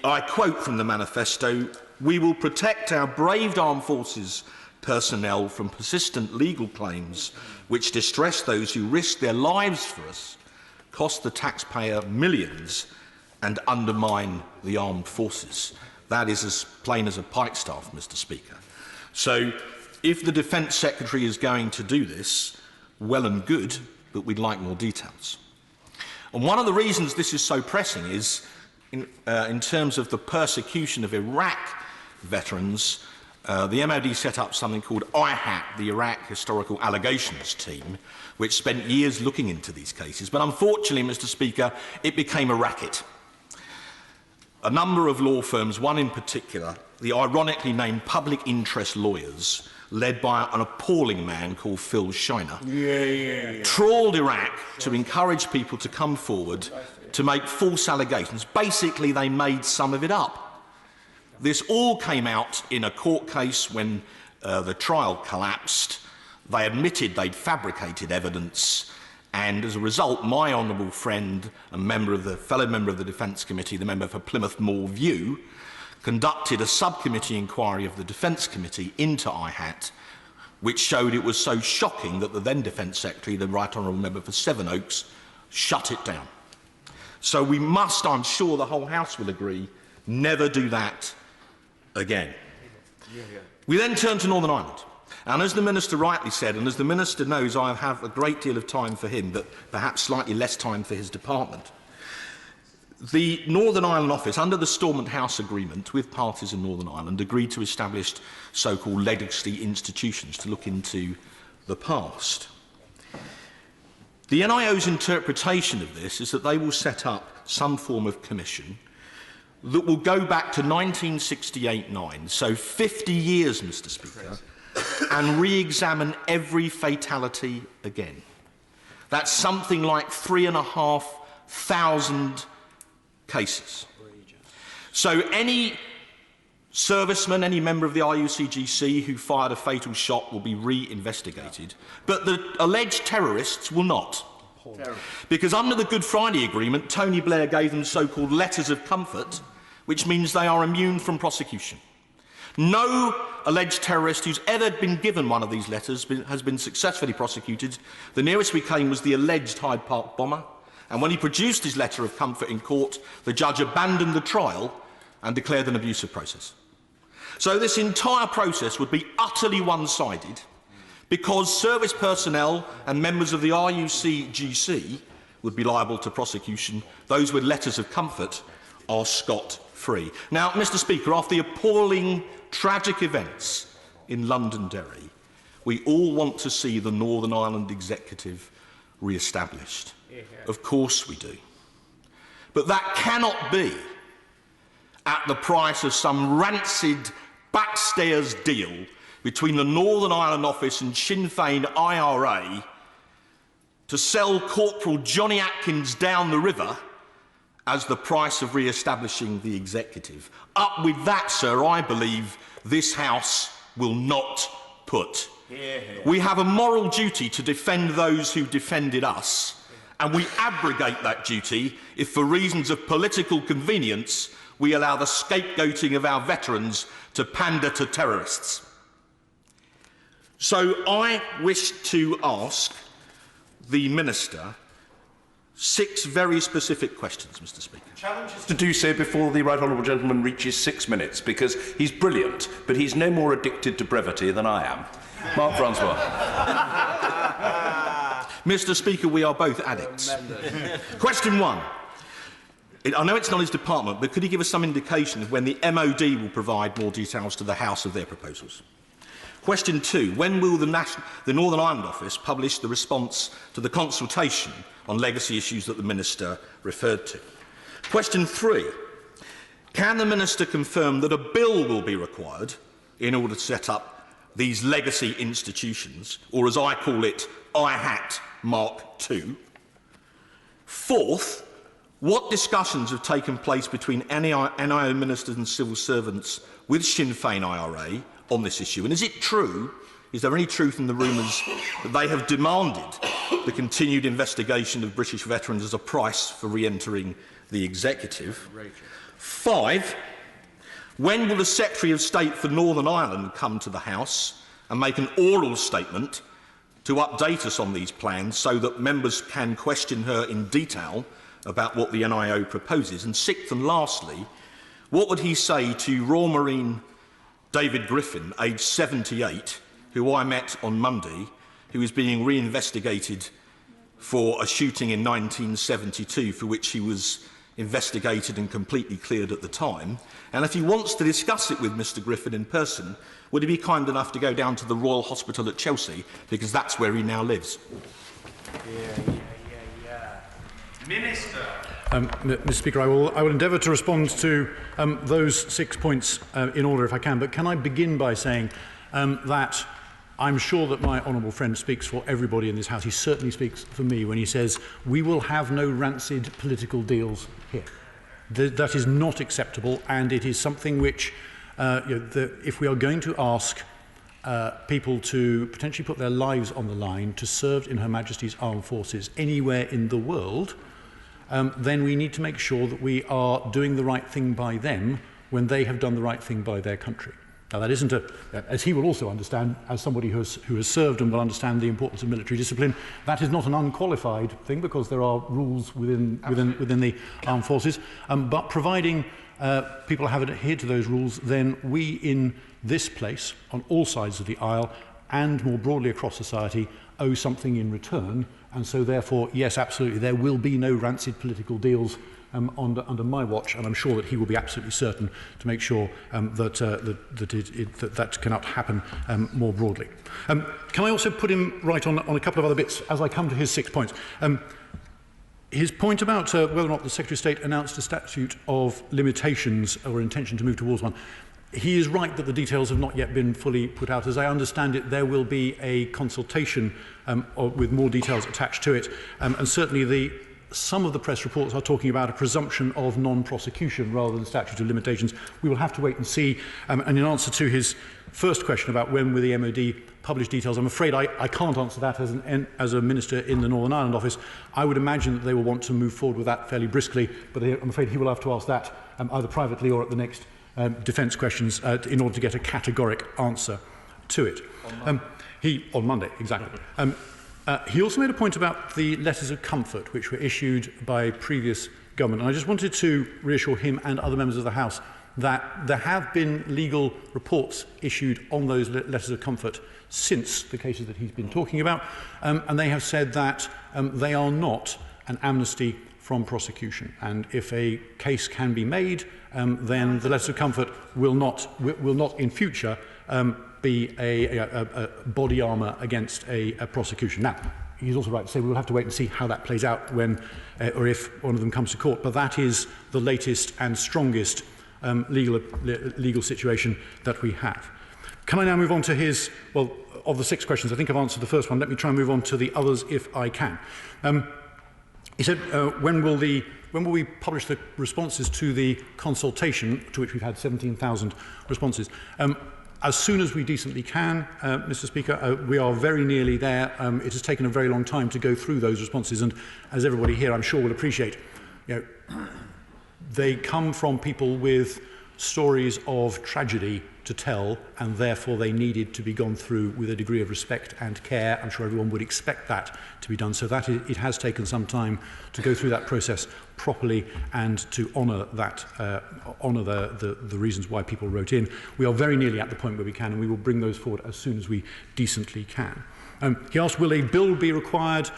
Speaker 16: I quote from the manifesto, "We will protect our brave armed forces personnel from persistent legal claims which distress those who risk their lives for us, cost the taxpayer millions and undermine the armed forces." That is as plain as a pikestaff, Mr. Speaker. So if the Defence Secretary is going to do this, well and good, but we'd like more details. And one of the reasons this is so pressing is in terms of the persecution of Iraq veterans. The MOD set up something called IHAT, the Iraq Historical Allegations Team, which spent years looking into these cases. But unfortunately, Mr. Speaker, it became a racket. A number of law firms, one in particular, the ironically named Public Interest Lawyers, led by an appalling man called Phil Shiner, trawled Iraq to encourage people to come forward to make false allegations. Basically, they made some of it up. This all came out in a court case when the trial collapsed. They admitted they'd fabricated evidence, and as a result, my honourable friend and fellow member of the Defence Committee, the member for Plymouth Moor View, conducted a subcommittee inquiry of the Defence Committee into IHAT, which showed it was so shocking that the then Defence Secretary, the Right Honourable Member for Sevenoaks, shut it down. So we must, I'm sure the whole House will agree, never do that again. We then turn to Northern Ireland. And as the Minister rightly said, and as the Minister knows, I have a great deal of time for him, but perhaps slightly less time for his department. The Northern Ireland Office, under the Stormont House Agreement with parties in Northern Ireland, agreed to establish so-called legacy institutions to look into the past. The NIO's interpretation of this is that they will set up some form of commission that will go back to 1968-9, so 50 years, Mr. Speaker, and re-examine every fatality again. That's something like 3,500 cases. So any serviceman, any member of the RUCGC who fired a fatal shot will be re-investigated, but the alleged terrorists will not. Because under the Good Friday Agreement, Tony Blair gave them so-called letters of comfort, which means they are immune from prosecution. No alleged terrorist who's ever been given one of these letters has been successfully prosecuted. The nearest we came was the alleged Hyde Park bomber, and when he produced his letter of comfort in court, the judge abandoned the trial and declared an abusive process. So this entire process would be utterly one-sided because service personnel and members of the RUCGC would be liable to prosecution. Those with letters of comfort are scot-free. Now, Mr. Speaker, after the appalling, tragic events in Londonderry, we all want to see the Northern Ireland Executive re-established. Of course we do. But that cannot be at the price of some rancid backstairs deal between the Northern Ireland Office and Sinn Féin IRA to sell Corporal Johnny Atkins down the river as the price of re-establishing the executive. Up with that, sir, I believe this House will not put. We have a moral duty to defend those who defended us, and we abrogate that duty if, for reasons of political convenience, we allow the scapegoating of our veterans to pander to terrorists. So I wish to ask the Minister 6 very specific questions, Mr. Speaker.
Speaker 3: Challenge is to do so before the right honourable gentleman reaches 6 minutes, because he's brilliant, but he's no more addicted to brevity than I am. Mark Francois.
Speaker 16: Mr. Speaker, we are both addicts. Question 1. I know it's not his department, but could he give us some indication of when the MOD will provide more details to the House of their proposals? Question 2. When will the Northern Ireland Office publish the response to the consultation on legacy issues that the Minister referred to? Question 3. Can the Minister confirm that a bill will be required in order to set up these legacy institutions, or as I call it, IHAT Mark II? Fourth, what discussions have taken place between NIO ministers and civil servants with Sinn Féin IRA on this issue? And is it true, is there any truth in the rumours that they have demanded the continued investigation of British veterans as a price for re-entering the executive? 5, when will the Secretary of State for Northern Ireland come to the House and make an oral statement to update us on these plans so that members can question her in detail about what the NIO proposes? And 6th and lastly, what would he say to Royal Marine David Griffin, aged 78, who I met on Monday, who is being reinvestigated for a shooting in 1972 for which he was investigated and completely cleared at the time? And if he wants to discuss it with Mr. Griffin in person, would he be kind enough to go down to the Royal Hospital at Chelsea, because that's where he now lives?
Speaker 18: Minister.
Speaker 20: Mr. Speaker, I will endeavour to respond to those 6 points in order if I can, but can I begin by saying that I'm sure that my honourable friend speaks for everybody in this House. He certainly speaks for me when he says we will have no rancid political deals here. That is not acceptable, and it is something which, if we are going to ask people to potentially put their lives on the line to serve in Her Majesty's Armed Forces anywhere in the world, then we need to make sure that we are doing the right thing by them when they have done the right thing by their country. Now, that isn't as he will also understand, as somebody who has served and will understand the importance of military discipline, that is not an unqualified thing, because there are rules within the armed forces. But providing people have adhered to those rules, then we in this place, on all sides of the aisle, and more broadly across society, owe something in return. And so, therefore, yes, absolutely, there will be no rancid political deals under my watch, and I'm sure that he will be absolutely certain to make sure that cannot happen more broadly. Can I also put him right on a couple of other bits as I come to his 6 points? His point about whether or not the Secretary of State announced a statute of limitations or intention to move towards one. He is right that the details have not yet been fully put out. As I understand it, there will be a consultation with more details attached to it, and certainly some of the press reports are talking about a presumption of non-prosecution rather than statute of limitations. We will have to wait and see. And in answer to his first question about when will the MOD publish details, I'm afraid I can't answer that as a minister in the Northern Ireland Office. I would imagine that they will want to move forward with that fairly briskly, but I'm afraid he will have to ask that either privately or at the next defence questions in order to get a categoric answer to it. On Monday, exactly. He also made a point about the letters of comfort which were issued by previous government. And I just wanted to reassure him and other members of the House that there have been legal reports issued on those letters of comfort since the cases that he's been talking about, and they have said that they are not an amnesty from prosecution. And if a case can be made, then the letters of comfort will not in future be a body armour against a prosecution. Now, he's also right to say we will have to wait and see how that plays out when or if one of them comes to court, but that is the latest and strongest legal situation that we have. Can I now move on to his, well, of the 6 questions, I think I've answered the first one. Let me try and move on to the others if I can. He said, when will we publish the responses to the consultation, to which we've had 17,000 responses? As soon as we decently can, Mr. Speaker. We are very nearly there. It has taken a very long time to go through those responses, and as everybody here I'm sure will appreciate, they come from people with stories of tragedy to tell, and therefore they needed to be gone through with a degree of respect and care. I'm sure everyone would expect that to be done. So that it has taken some time to go through that process properly and to honour that, honour the reasons why people wrote in. We are very nearly at the point where we can, and we will bring those forward as soon as we decently can. He asked, will a bill be required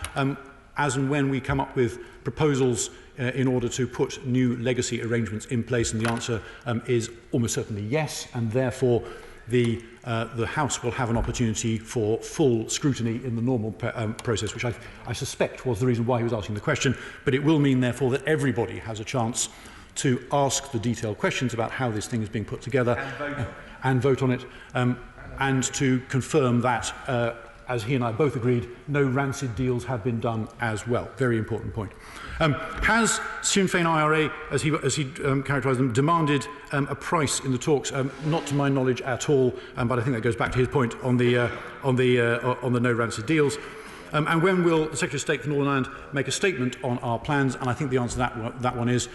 Speaker 20: as and when we come up with proposals in order to put new legacy arrangements in place? And the answer is almost certainly yes, and therefore the House will have an opportunity for full scrutiny in the normal process, which I suspect was the reason why he was asking the question, but it will mean therefore that everybody has a chance to ask the detailed questions about how this thing is being put together and vote on it, and to confirm that as he and I both agreed, no rancid deals have been done as well. Very important point. Has Sinn Féin IRA, as he characterised them, demanded a price in the talks? Not to my knowledge at all, but I think that goes back to his point on the no rancid deals. And when will the Secretary of State for Northern Ireland make a statement on our plans? And I think the answer to that one is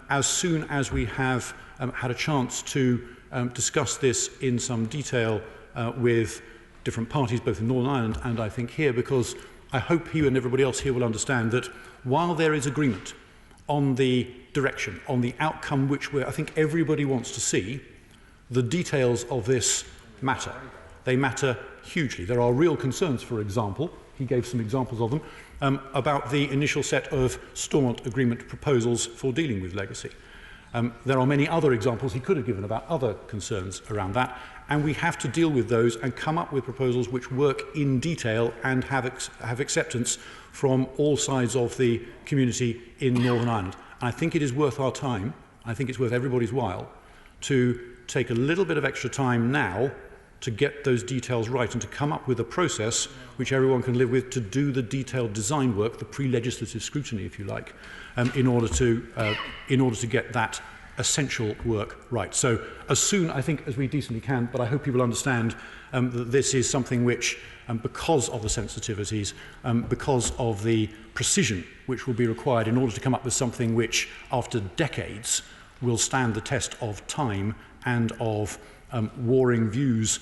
Speaker 20: as soon as we have had a chance to discuss this in some detail with different parties, both in Northern Ireland and I think here, because I hope he and everybody else here will understand that while there is agreement on the direction, on the outcome which I think everybody wants to see, the details of this matter. They matter hugely. There are real concerns, for example, he gave some examples of them, about the initial set of Stormont Agreement proposals for dealing with legacy. There are many other examples he could have given about other concerns around that, and we have to deal with those and come up with proposals which work in detail and have acceptance from all sides of the community in Northern Ireland. And I think it is worth our time, I think it's worth everybody's while, to take a little bit of extra time now to get those details right and to come up with a process which everyone can live with to do the detailed design work, the pre-legislative scrutiny, if you like, in order to get that essential work right. So as soon, I think, as we decently can, but I hope people understand that this is something which, because of the sensitivities, because of the precision which will be required in order to come up with something which, after decades, will stand the test of time and of warring views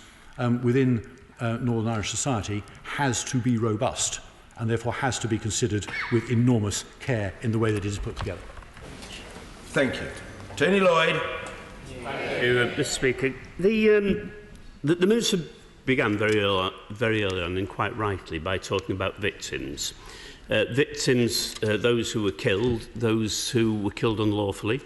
Speaker 20: within Northern Irish society, has to be robust and therefore has to be considered with enormous care in the way that it is put together.
Speaker 3: Thank you. Tony Lloyd.
Speaker 1: Thank you, Mr. Speaker. The Minister began very early on, and quite rightly, by talking about victims. Victims, those who were killed unlawfully,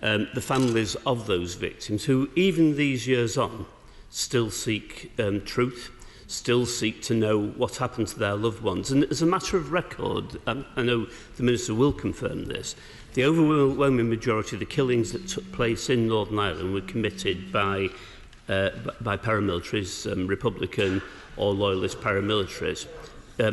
Speaker 1: the families of those victims who, even these years on, still seek truth, still seek to know what happened to their loved ones. And as a matter of record, I know the Minister will confirm this, the overwhelming majority of the killings that took place in Northern Ireland were committed by paramilitaries, Republican or Loyalist paramilitaries.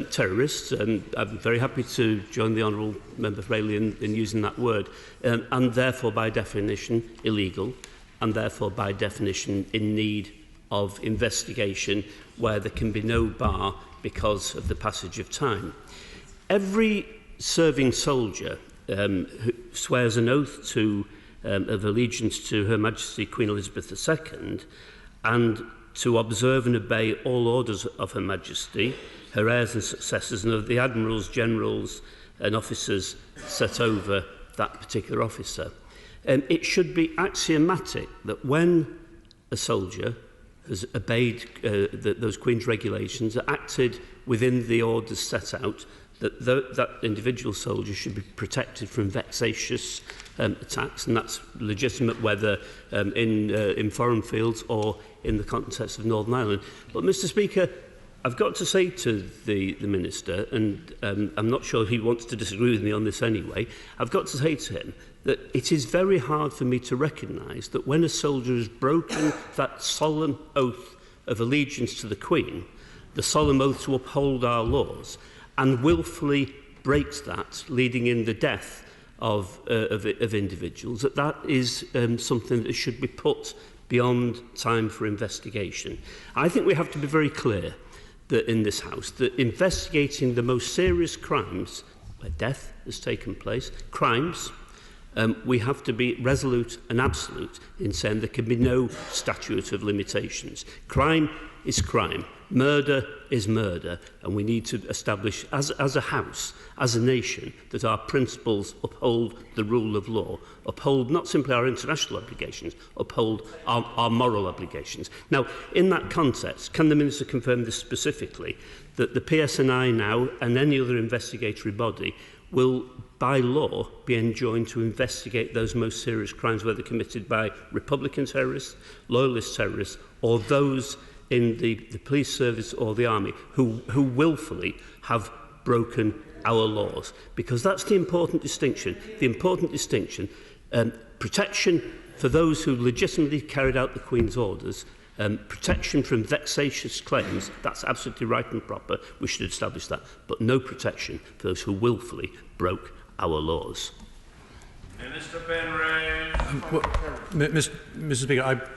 Speaker 1: Terrorists, and I'm very happy to join the Honourable Member Fraley in using that word, and therefore by definition illegal, and therefore by definition in need of investigation where there can be no bar because of the passage of time. Every serving soldier who swears an oath of allegiance to Her Majesty Queen Elizabeth II and to observe and obey all orders of Her Majesty, her heirs and successors, and of the admirals, generals and officers set over that particular officer. It should be axiomatic that when a soldier has obeyed those Queen's regulations, acted within the orders set out, that individual soldier should be protected from vexatious attacks, and that's legitimate whether in foreign fields or in the context of Northern Ireland. But, Mr. Speaker, I've got to say to the Minister, and I'm not sure he wants to disagree with me on this anyway, I've got to say to him that it is very hard for me to recognise that when a soldier has broken that solemn oath of allegiance to the Queen, the solemn oath to uphold our laws, and wilfully breaks that, leading in the death of individuals, that is something that should be put beyond time for investigation. I think we have to be very clear that in this House that investigating the most serious crimes where death has taken place, crimes we have to be resolute and absolute in saying there can be no statute of limitations. Crime is crime. Murder is murder, and we need to establish, as a House, as a nation, that our principles uphold the rule of law, uphold not simply our international obligations, uphold our moral obligations. Now, in that context, can the Minister confirm this specifically, that the PSNI now and any other investigatory body will, by law, be enjoined to investigate those most serious crimes, whether committed by Republican terrorists, loyalist terrorists, or those in the police service or the army who willfully have broken our laws? Because that's the important distinction. The important distinction, protection for those who legitimately carried out the Queen's orders, protection from vexatious claims, that's absolutely right and proper. We should establish that. But no protection for those who willfully broke our laws.
Speaker 3: Minister Penrose.
Speaker 20: Mr. Speaker,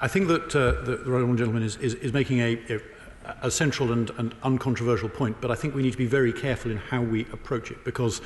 Speaker 20: I think that the Honourable Gentleman is making a central and uncontroversial point, but I think we need to be very careful in how we approach it, because